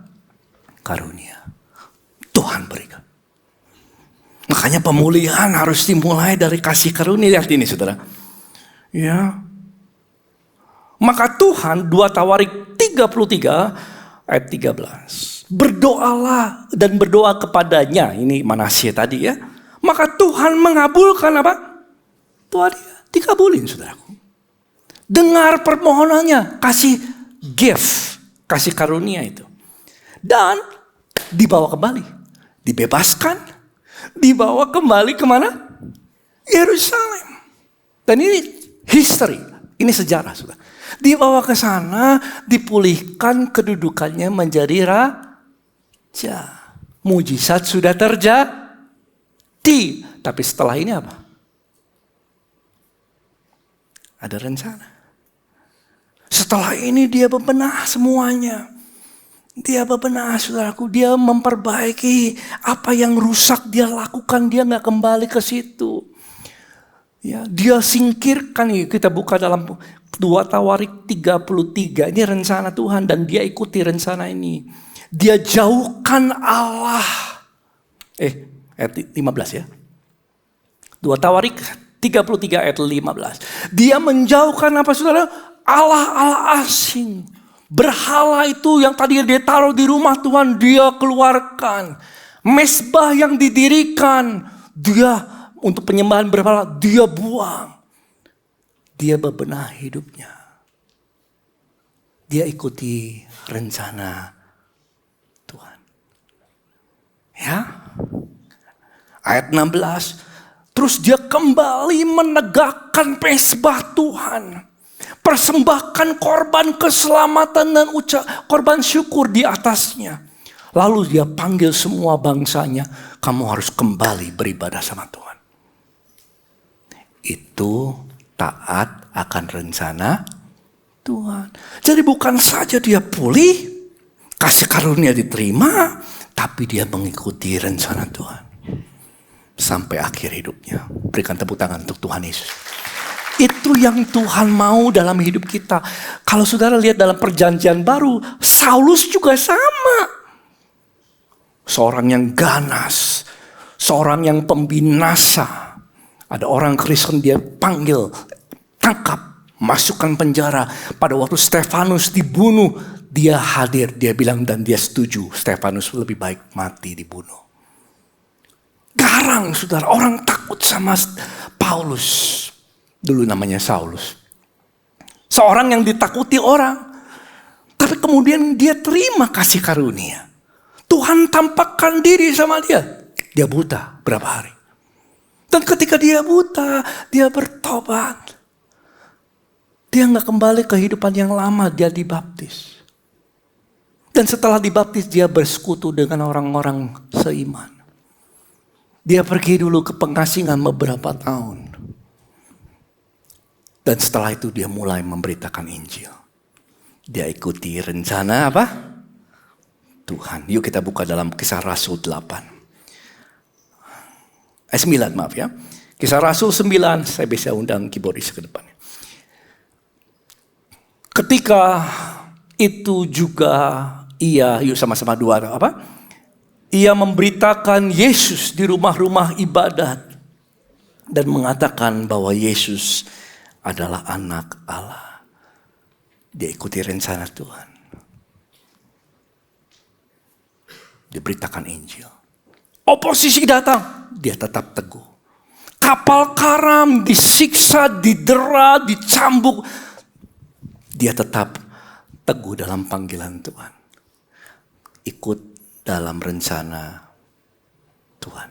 Karunia. Tuhan berikan. Makanya pemulihan harus dimulai dari kasih karunia. Lihat ini saudara. Ya. Maka Tuhan 2 Tawarik 33 ayat 13. Berdoalah dan berdoa kepadanya. Ini Manasye tadi ya. Maka Tuhan mengabulkan apa? Doa dia. Dikabulin saudaraku. Dengar permohonannya. Kasih gift. Kasih karunia itu. Dan dibawa kembali. Dibebaskan. Dibawa kembali kemana? Yerusalem. Dan ini history. Ini sejarah sudah. Dibawa ke sana, dipulihkan kedudukannya menjadi raja. Mujizat sudah terjadi. Tapi setelah ini apa? Ada rencana. Setelah ini dia bebenah semuanya. Dia bebenah saudaraku. Dia memperbaiki apa yang rusak dia lakukan. Dia gak kembali ke situ. Ya, dia singkirkan. Kita buka dalam 2 Tawarik 33. Ini rencana Tuhan dan dia ikuti rencana ini. Dia jauhkan Allah. Ayat 15 ya. 2 Tawarik 33 ayat 15. Dia menjauhkan apa saudara? Allah asing. Berhala itu yang tadi dia taruh di rumah Tuhan dia keluarkan. Mezbah yang didirikan dia untuk penyembahan berhala, dia buang. Dia bebenah hidupnya. Dia ikuti rencana Tuhan. Ya. Ayat 16. Terus dia kembali menegakkan mezbah Tuhan. Persembahkan korban keselamatan dan korban syukur di atasnya. Lalu dia panggil semua bangsanya. Kamu harus kembali beribadah sama Tuhan. Itu taat akan rencana Tuhan. Jadi bukan saja dia pulih, kasih karunia diterima, tapi dia mengikuti rencana Tuhan. Sampai akhir hidupnya. Berikan tepuk tangan untuk Tuhan Yesus. Itu yang Tuhan mau dalam hidup kita. Kalau saudara lihat dalam perjanjian baru, Saulus juga sama. Seorang yang ganas, seorang yang pembinasa. Ada orang Kristen dia panggil, tangkap, masukkan penjara. Pada waktu Stefanus dibunuh, dia hadir, dia bilang dan dia setuju. Stefanus lebih baik mati dibunuh. Garang saudara, orang takut sama Paulus. Dulu namanya Saulus. Seorang yang ditakuti orang. Tapi kemudian dia terima kasih karunia. Tuhan tampakkan diri sama dia. Dia buta berapa hari. Dan ketika dia buta, dia bertobat. Dia gak kembali ke kehidupan yang lama, dia dibaptis. Dan setelah dibaptis dia bersekutu dengan orang-orang seiman. Dia pergi dulu ke pengasingan beberapa tahun. Dan setelah itu dia mulai memberitakan Injil. Dia ikuti rencana apa? Tuhan. Yuk kita buka dalam Kisah Rasul 8. 9 maaf ya. Kisah Rasul 9. Saya bisa undang keyboardis ke depan. Ketika itu juga ia, yuk sama-sama dua apa? Ia memberitakan Yesus di rumah-rumah ibadat. Dan mengatakan bahwa Yesus adalah anak Allah. Dia ikuti rencana Tuhan. Dia beritakan Injil. Oposisi datang, dia tetap teguh. Kapal karam, disiksa, didera, dicambuk. Dia tetap teguh dalam panggilan Tuhan. Ikut dalam rencana Tuhan.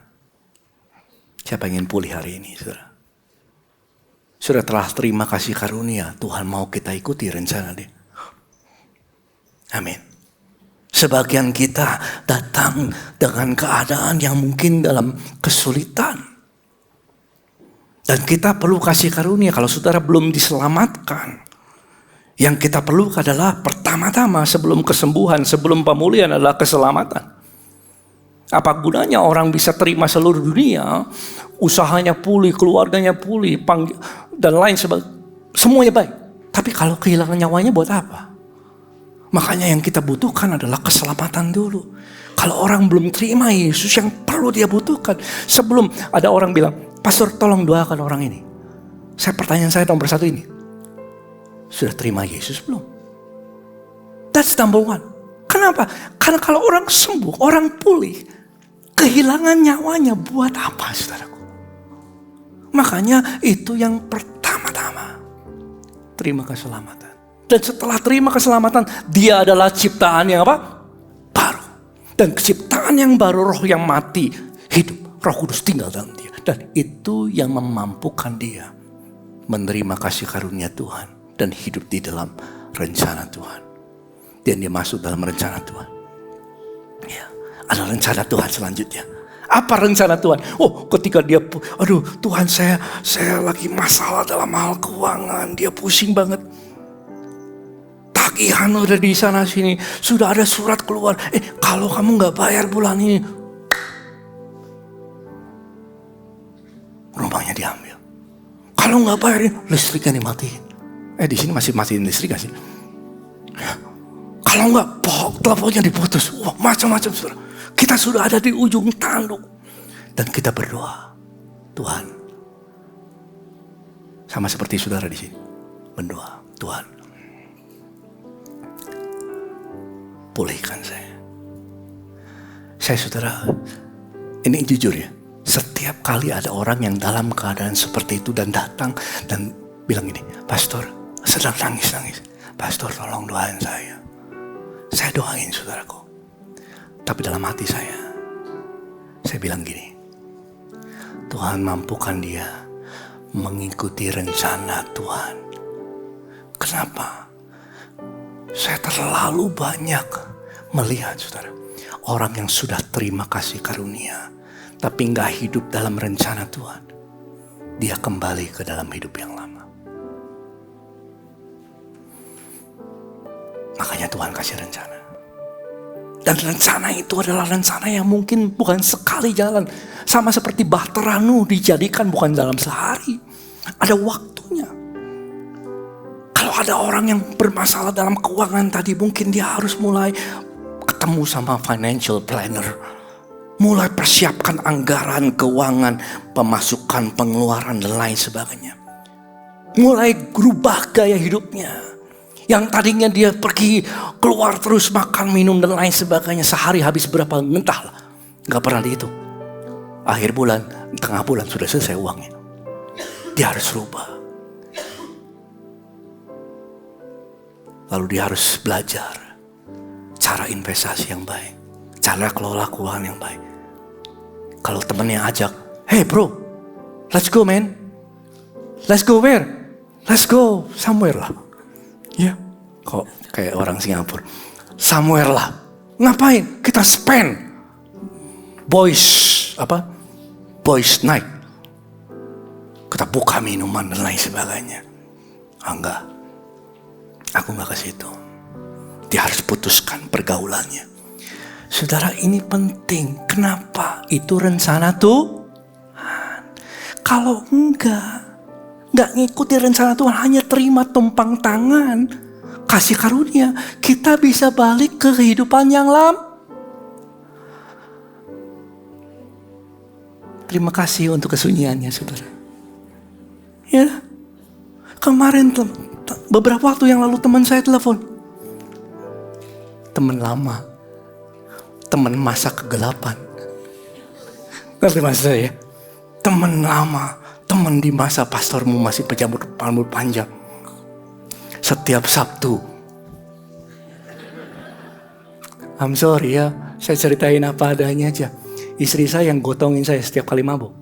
Siapa ingin pulih hari ini, saudara? Sudah telah terima kasih karunia, Tuhan mau kita ikuti rencana Dia. Amin. Sebagian kita datang dengan keadaan yang mungkin dalam kesulitan. Dan kita perlu kasih karunia kalau saudara belum diselamatkan. Yang kita perlu adalah pertama-tama sebelum kesembuhan, sebelum pemulihan adalah keselamatan. Apa gunanya orang bisa terima seluruh dunia, usahanya pulih, keluarganya pulih, dan lain sebagainya. Semuanya baik. Tapi kalau kehilangan nyawanya buat apa? Makanya yang kita butuhkan adalah keselamatan dulu. Kalau orang belum terima Yesus, yang perlu dia butuhkan. Sebelum ada orang bilang, pastor tolong doakan orang ini. Pertanyaan saya nomor satu ini. Sudah terima Yesus belum? That's number one. Kenapa? Karena kalau orang sembuh, orang pulih, kehilangan nyawanya buat apa, saudaraku? Makanya itu yang pertama-tama. Terima keselamatan. Dan setelah terima keselamatan, dia adalah ciptaan yang apa? Baru. Dan ciptaan yang baru, roh yang mati, hidup. Roh Kudus tinggal dalam dia. Dan itu yang memampukan dia menerima kasih karunia Tuhan. Dan hidup di dalam rencana Tuhan. Dan dia masuk dalam rencana Tuhan. Ya, ada rencana Tuhan selanjutnya. Apa rencana Tuhan? Oh, ketika dia, aduh Tuhan saya lagi masalah dalam hal keuangan. Dia pusing banget. Tagihan udah di sana sini. Sudah ada surat keluar. Kalau kamu gak bayar bulan ini, rumahnya diambil. Kalau gak bayar, listriknya dimatiin. Di sini masih matiin listrik gak sih? Kalau enggak, teleponnya diputus. Wah, macam-macam saudara. Kita sudah ada di ujung tanduk. Dan kita berdoa. Tuhan. Sama seperti saudara di sini. Berdoa. Tuhan. Pulihkan saya. Saya saudara, ini jujur ya. Setiap kali ada orang yang dalam keadaan seperti itu dan datang dan bilang gini, pastor sedang nangis-nangis. Pastor tolong doain saya. Saya doain saudaraku. Tapi dalam hati saya bilang gini, Tuhan mampukan dia mengikuti rencana Tuhan. Kenapa? Saya terlalu banyak melihat saudara, orang yang sudah terima kasih karunia, tapi gak hidup dalam rencana Tuhan. Dia kembali ke dalam hidup yang lama. Makanya Tuhan kasih rencana. Dan rencana itu adalah rencana yang mungkin bukan sekali jalan. Sama seperti bahtera Nuh dijadikan bukan dalam sehari. Ada waktunya. Kalau ada orang yang bermasalah dalam keuangan tadi, mungkin dia harus mulai ketemu sama financial planner. Mulai persiapkan anggaran keuangan, pemasukan, pengeluaran, dan lain sebagainya. Mulai berubah gaya hidupnya. Yang tadinya dia pergi keluar terus makan, minum, dan lain sebagainya. Sehari habis berapa, entahlah. Gak pernah dihitung. Akhir bulan, tengah bulan sudah selesai uangnya. Dia harus rubah. Lalu dia harus belajar cara investasi yang baik. Cara kelola keuangan yang baik. Kalau temennya ajak, hey bro, let's go man. Let's go where? Let's go somewhere lah. Ya, kok kayak orang Singapura. Somewhere lah. Ngapain? Kita spend. Boys night. Kita buka minuman dan lain sebagainya. Enggak. Aku enggak ke situ. Dia harus putuskan pergaulannya. Saudara, ini penting. Kenapa? Itu rencana Tuhan. Kalau enggak ngikuti rencana Tuhan, hanya terima tumpang tangan, kasih karunia, kita bisa balik ke kehidupan yang lama. Terima kasih untuk kesunyiannya, saudara. Ya, kemarin beberapa waktu yang lalu teman saya telepon. Teman lama, teman masa kegelapan. Ngerti maksud saya? Teman lama, teman di masa pastormu masih berjambut rambut panjang. Setiap Sabtu. I'm sorry ya, saya ceritain apa adanya aja. Istri saya yang gotongin saya setiap kali mabuk.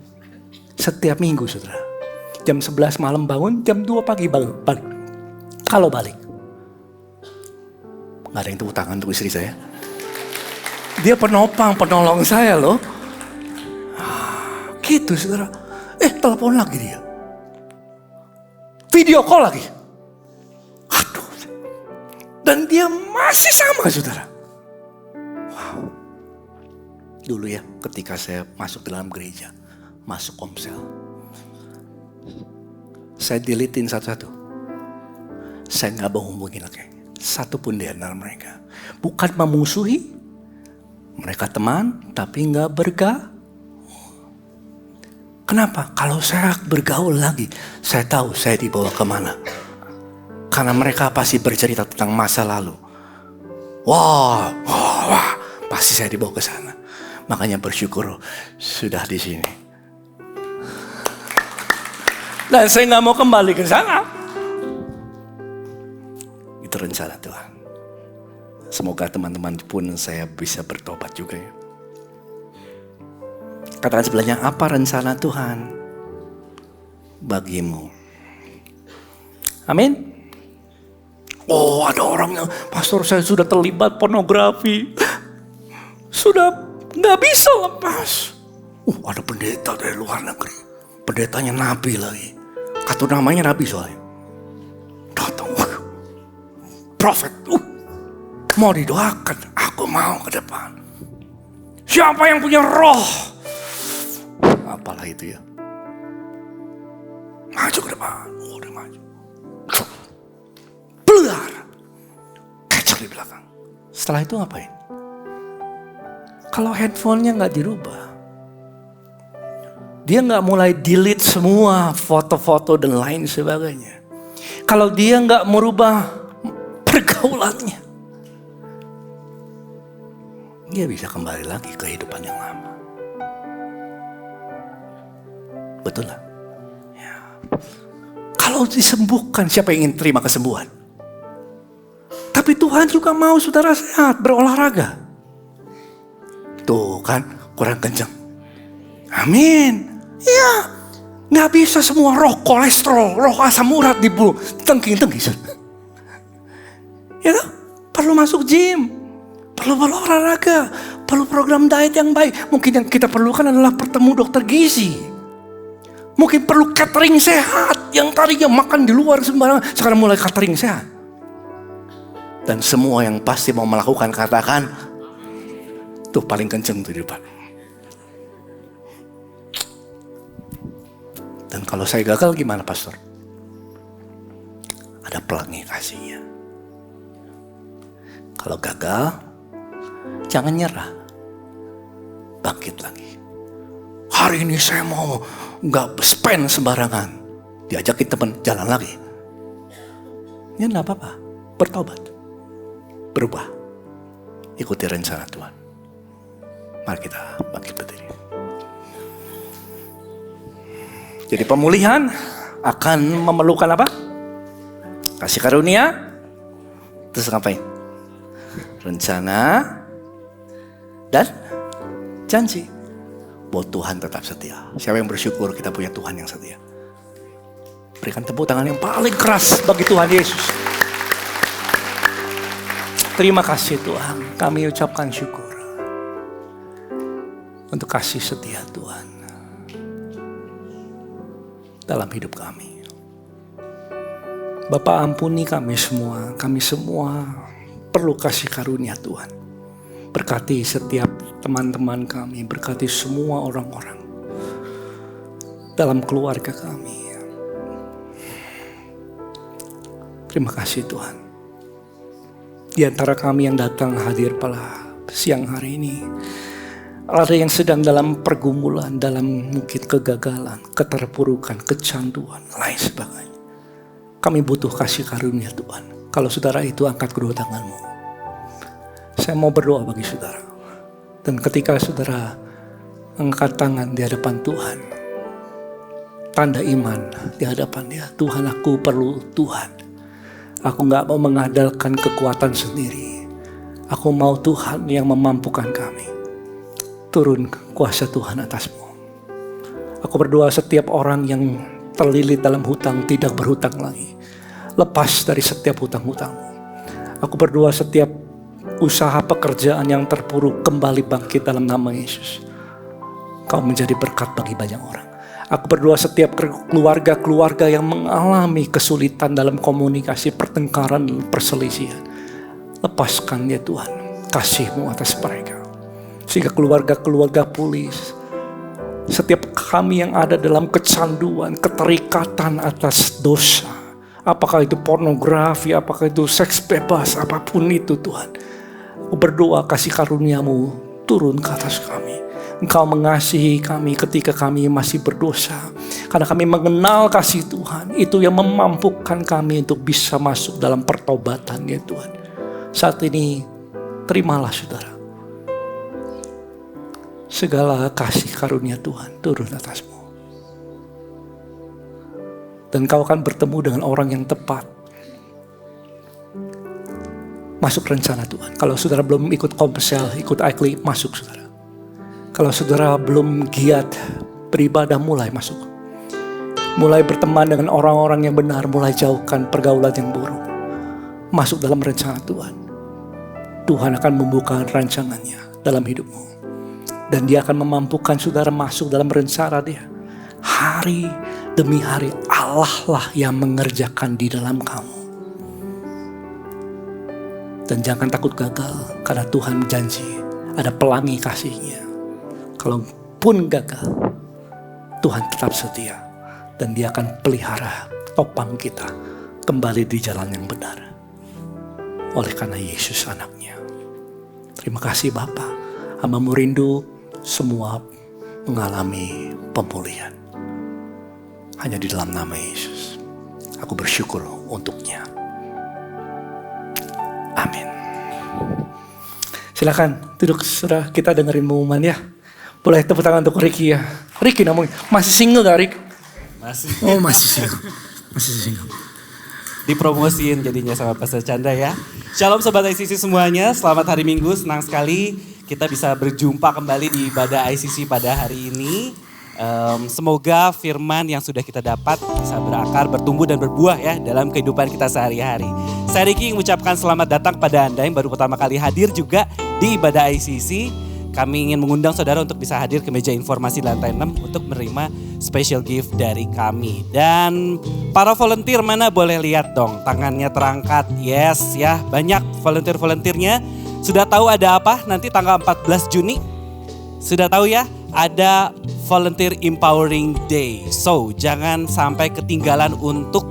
Setiap minggu, saudara. Jam 11 malam bangun, jam 2 pagi balik. Kalau balik. Gak ada yang tepuk tangan untuk istri saya. Dia penopang, penolong saya loh. Gitu, saudara. Telepon lagi dia. Video call lagi. Aduh. Dan dia masih sama, saudara. Wow. Dulu ya, ketika saya masuk dalam gereja, masuk komsel, saya deletein satu-satu. Saya gak mau hubungin lagi. Satu pun di antara mereka. Bukan memusuhi. Mereka teman, tapi gak bergaul. Kenapa? Kalau saya bergaul lagi, saya tahu saya dibawa kemana. Karena mereka pasti bercerita tentang masa lalu. Wah, pasti saya dibawa ke sana. Makanya bersyukur sudah di sini. Dan saya nggak mau kembali ke sana. Itu rencana Tuhan. Semoga teman-teman pun saya bisa bertobat juga ya. Katakan sebelahnya, apa rencana Tuhan bagimu? Amin. Oh, ada orang yang, pastor saya sudah terlibat pornografi. Sudah gak bisa lepas. Ada pendeta dari luar negeri. Pendetanya nabi lagi. Kartu namanya nabi soalnya. Datang, prophet. Mau didoakan, aku mau ke depan. Siapa yang punya roh? Apalah itu ya. Maju ke depan. Udah maju. Belar. Kecek di belakang. Setelah itu ngapain? Kalau handphonenya gak dirubah, dia gak mulai delete semua foto-foto dan lain sebagainya. Kalau dia gak merubah pergaulannya, dia bisa kembali lagi ke kehidupan yang lama. Betul lah. Ya. Kalau disembuhkan, siapa yang ingin terima kesembuhan? Tapi Tuhan juga mau saudara sehat, berolahraga. Tuh kan, kurang kencang. Amin. Ya, nggak bisa semua roh kolesterol, roh asam urat dibunuh, tengking-tengking. Ya, perlu masuk gym, perlu olahraga, perlu program diet yang baik. Mungkin yang kita perlukan adalah bertemu dokter gizi. Mungkin perlu catering sehat, yang tadinya makan di luar sembarangan, sekarang mulai catering sehat. Dan semua yang pasti mau melakukan katakan, tuh paling kenceng tuh di depan. Dan kalau saya gagal gimana pastor? Ada pelangi kasihnya. Kalau gagal, jangan nyerah. Bangkit lagi. Hari ini saya mau gak spend sembarangan. Diajakin teman jalan lagi. Ya gak apa-apa. Bertobat. Berubah. Ikuti rencana Tuhan. Mari kita bangkit berdiri. Jadi pemulihan akan memerlukan apa? Kasih karunia. Terus ngapain? Rencana dan janji. Bahwa Tuhan tetap setia. Siapa yang bersyukur kita punya Tuhan yang setia? Berikan tepuk tangan yang paling keras bagi Tuhan Yesus. Terima kasih Tuhan. Kami ucapkan syukur untuk kasih setia Tuhan dalam hidup kami. Bapa, ampuni kami semua. Kami semua perlu kasih karunia Tuhan. Berkati setiap teman-teman kami. Berkati semua orang-orang dalam keluarga kami. Terima kasih Tuhan. Di antara kami yang datang hadir pada siang hari ini, ada yang sedang dalam pergumulan, dalam mungkin kegagalan, keterpurukan, kecanduan, lain sebagainya. Kami butuh kasih karunia Tuhan. Kalau saudara itu, angkat kedua tanganmu. Saya mau berdoa bagi saudara. Dan ketika saudara angkat tangan di hadapan Tuhan, tanda iman di hadapan Dia. Tuhan, aku perlu Tuhan. Aku gak mau mengandalkan kekuatan sendiri. Aku mau Tuhan yang memampukan kami. Turun kuasa Tuhan atasmu. Aku berdoa setiap orang yang terlilit dalam hutang tidak berhutang lagi. Lepas dari setiap hutang-hutangmu. Aku berdoa setiap usaha pekerjaan yang terpuruk kembali bangkit dalam nama Yesus. Kau menjadi berkat bagi banyak orang. Aku berdoa setiap keluarga-keluarga yang mengalami kesulitan dalam komunikasi, pertengkaran, perselisihan. Lepaskan ya Tuhan, kasih-Mu atas mereka. Sehingga keluarga-keluarga pulih. Setiap kami yang ada dalam kecanduan, keterikatan atas dosa. Apakah itu pornografi, apakah itu seks bebas, apapun itu Tuhan. Aku berdoa kasih karunia-Mu turun ke atas kami. Engkau mengasihi kami ketika kami masih berdosa. Karena kami mengenal kasih Tuhan. Itu yang memampukan kami untuk bisa masuk dalam pertobatan ya Tuhan. Saat ini terimalah saudara. Segala kasih karunia Tuhan turun atasmu. Dan kau akan bertemu dengan orang yang tepat. Masuk rencana Tuhan. Kalau saudara belum ikut komsel, ikut ikli, masuk saudara. Kalau saudara belum giat beribadah, mulai masuk. Mulai berteman dengan orang-orang yang benar, mulai jauhkan pergaulan yang buruk. Masuk dalam rencana Tuhan. Tuhan akan membuka rancangannya dalam hidupmu. Dan Dia akan memampukan saudara masuk dalam rencana Dia. Hari demi hari Allah lah yang mengerjakan di dalam kamu. Dan jangan takut gagal, karena Tuhan janji ada pelangi kasih-Nya. Kalaupun gagal, Tuhan tetap setia. Dan Dia akan pelihara topang kita kembali di jalan yang benar. Oleh karena Yesus anaknya. Terima kasih Bapa. Hamba-Mu rindu semua mengalami pemulihan. Hanya di dalam nama Yesus. Aku bersyukur untuknya. Amin. Silakan duduk saudara, kita dengerin pengumuman ya. Boleh tepuk tangan untuk Ricky ya. Ricky namanya. Masih single gak Rick? Masih Oh masih single. Masih single. dipromosiin jadinya sama Pastor Chandra ya. Shalom Sobat ICC semuanya, selamat hari Minggu, senang sekali kita bisa berjumpa kembali di ibadah ICC pada hari ini. Semoga firman yang sudah kita dapat bisa berakar, bertumbuh dan berbuah ya dalam kehidupan kita sehari-hari. Saya Ricky mengucapkan selamat datang pada Anda yang baru pertama kali hadir juga di ibadah ICC. Kami ingin mengundang saudara untuk bisa hadir ke meja informasi di lantai 6 untuk menerima special gift dari kami. Dan para volunteer mana boleh lihat dong tangannya terangkat. Yes ya, banyak volunteer-volunteernya. Sudah tahu ada apa nanti tanggal 14 Juni? Sudah tahu ya? Ada Volunteer Empowering Day. So, jangan sampai ketinggalan untuk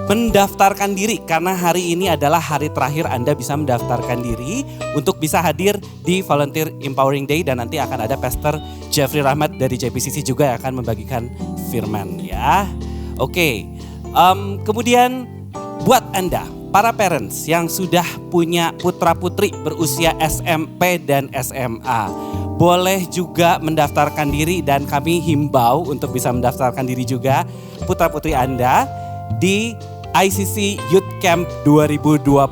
mendaftarkan diri karena hari ini adalah hari terakhir Anda bisa mendaftarkan diri untuk bisa hadir di Volunteer Empowering Day dan nanti akan ada Pastor Jeffrey Rahmat dari JPCC juga yang akan membagikan firman ya. Oke, kemudian buat Anda para parents yang sudah punya putra-putri berusia SMP dan SMA, boleh juga mendaftarkan diri dan kami himbau untuk bisa mendaftarkan diri juga putra-putri Anda di ICC Youth Camp 2025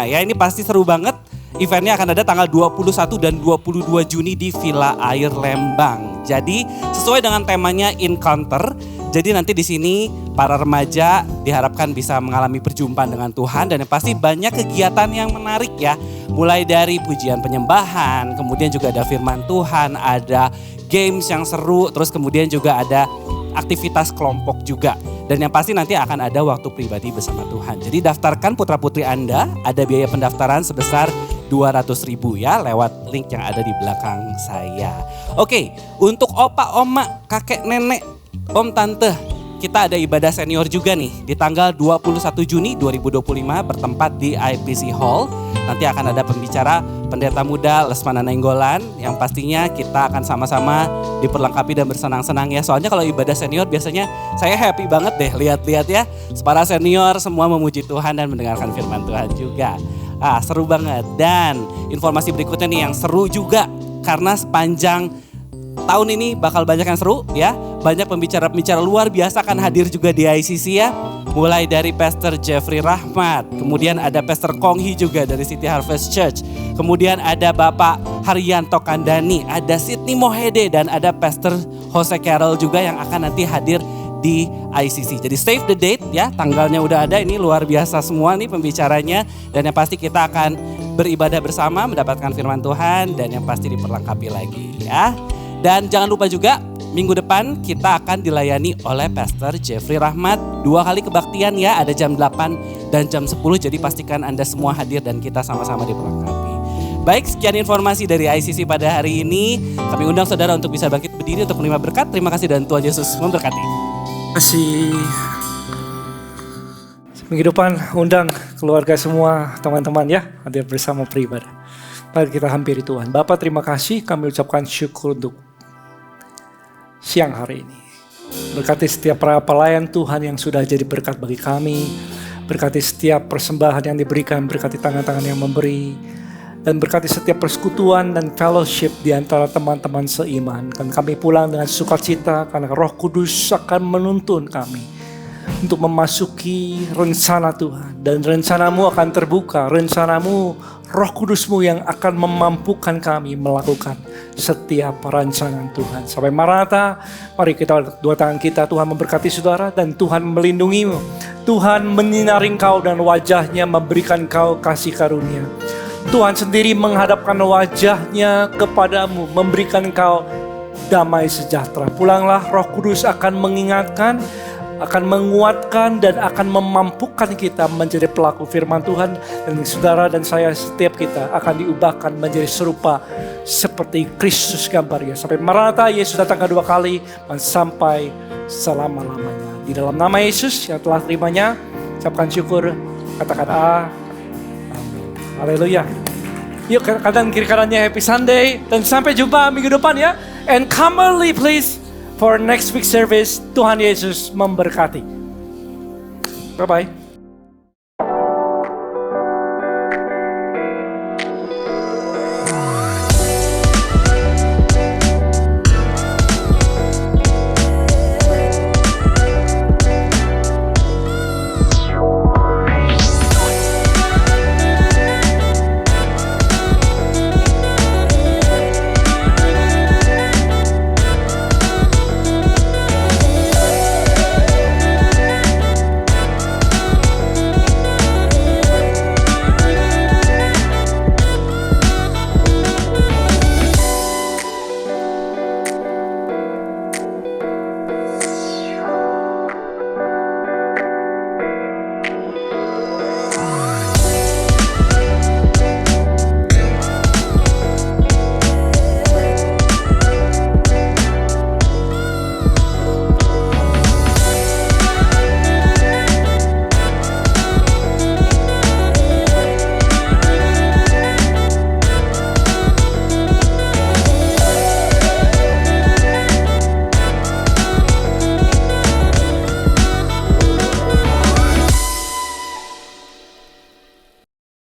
ya. Ini pasti seru banget. Eventnya akan ada tanggal 21 dan 22 Juni di Villa Air Lembang. Jadi sesuai dengan temanya Encounter. Jadi nanti di sini para remaja diharapkan bisa mengalami perjumpaan dengan Tuhan dan yang pasti banyak kegiatan yang menarik ya. Mulai dari pujian penyembahan, kemudian juga ada firman Tuhan, ada games yang seru, terus kemudian juga ada aktivitas kelompok juga. Dan yang pasti nanti akan ada waktu pribadi bersama Tuhan. Jadi daftarkan putra-putri Anda, ada biaya pendaftaran sebesar 200.000 ya lewat link yang ada di belakang saya. Oke, untuk opa, oma, kakek, nenek, om, tante, kita ada ibadah senior juga nih di tanggal 21 Juni 2025 bertempat di IPC Hall. Nanti akan ada pembicara pendeta muda Lesmana Nenggolan yang pastinya kita akan sama-sama diperlengkapi dan bersenang-senang ya. Soalnya kalau ibadah senior biasanya saya happy banget deh lihat-lihat ya. Para senior semua memuji Tuhan dan mendengarkan firman Tuhan juga. Seru banget. Dan informasi berikutnya nih yang seru juga karena sepanjang tahun ini bakal banyak yang seru ya. Banyak pembicara-pembicara luar biasa akan hadir juga di ICC ya. Mulai dari Pastor Jeffrey Rahmat, kemudian ada Pastor Kong Hee juga dari City Harvest Church. Kemudian ada Bapak Haryanto Kandani, ada Sydney Mohede dan ada Pastor Jose Carroll juga yang akan nanti hadir di ICC. Jadi save the date ya, tanggalnya udah ada, ini luar biasa semua nih pembicaranya. Dan yang pasti kita akan beribadah bersama, mendapatkan firman Tuhan dan yang pasti diperlengkapi lagi ya. Dan jangan lupa juga minggu depan kita akan dilayani oleh Pastor Jeffrey Rahmat 2 kali kebaktian ya, ada jam 8 dan jam 10. Jadi pastikan Anda semua hadir dan kita sama-sama diperlengkapi. Baik, sekian informasi dari ICC pada hari ini. Kami undang saudara untuk bisa bangkit berdiri untuk menerima berkat. Terima kasih dan Tuhan Yesus memberkati. Terima kasih. Minggu depan undang keluarga semua teman-teman ya hadir bersama beribadah. Mari kita hampiri Tuhan. Bapak terima kasih, kami ucapkan syukur untuk siang hari ini. Berkati setiap para pelayan Tuhan yang sudah jadi berkat bagi kami. Berkati setiap persembahan yang diberikan, berkati tangan-tangan yang memberi. Dan berkati setiap persekutuan dan fellowship di antara teman-teman seiman. Dan kami pulang dengan sukacita karena Roh Kudus akan menuntun kami untuk memasuki rencana Tuhan. Dan rencanamu akan terbuka, rencanamu, Roh Kudusmu yang akan memampukan kami melakukan setiap rancangan Tuhan. Sampai Maranatha, mari kita dua tangan kita, Tuhan memberkati saudara dan Tuhan melindungimu. Tuhan menyinari engkau dan wajahnya memberikan engkau kasih karunia. Tuhan sendiri menghadapkan wajahnya kepadamu, memberikan engkau damai sejahtera. Pulanglah, Roh Kudus akan mengingatkan, akan menguatkan dan akan memampukan kita menjadi pelaku firman Tuhan. Dan saudara dan saya setiap kita akan diubahkan menjadi serupa seperti Kristus gambarnya. Sampai Maranatha, Yesus datang kedua kali dan sampai selama-lamanya. Di dalam nama Yesus yang telah terimanya, ucapkan syukur, katakan amin. Haleluya. Yuk kanan kiri kanannya happy Sunday dan sampai jumpa minggu depan ya. And come early please for next week service. Tuhan Yesus memberkati. Bye bye.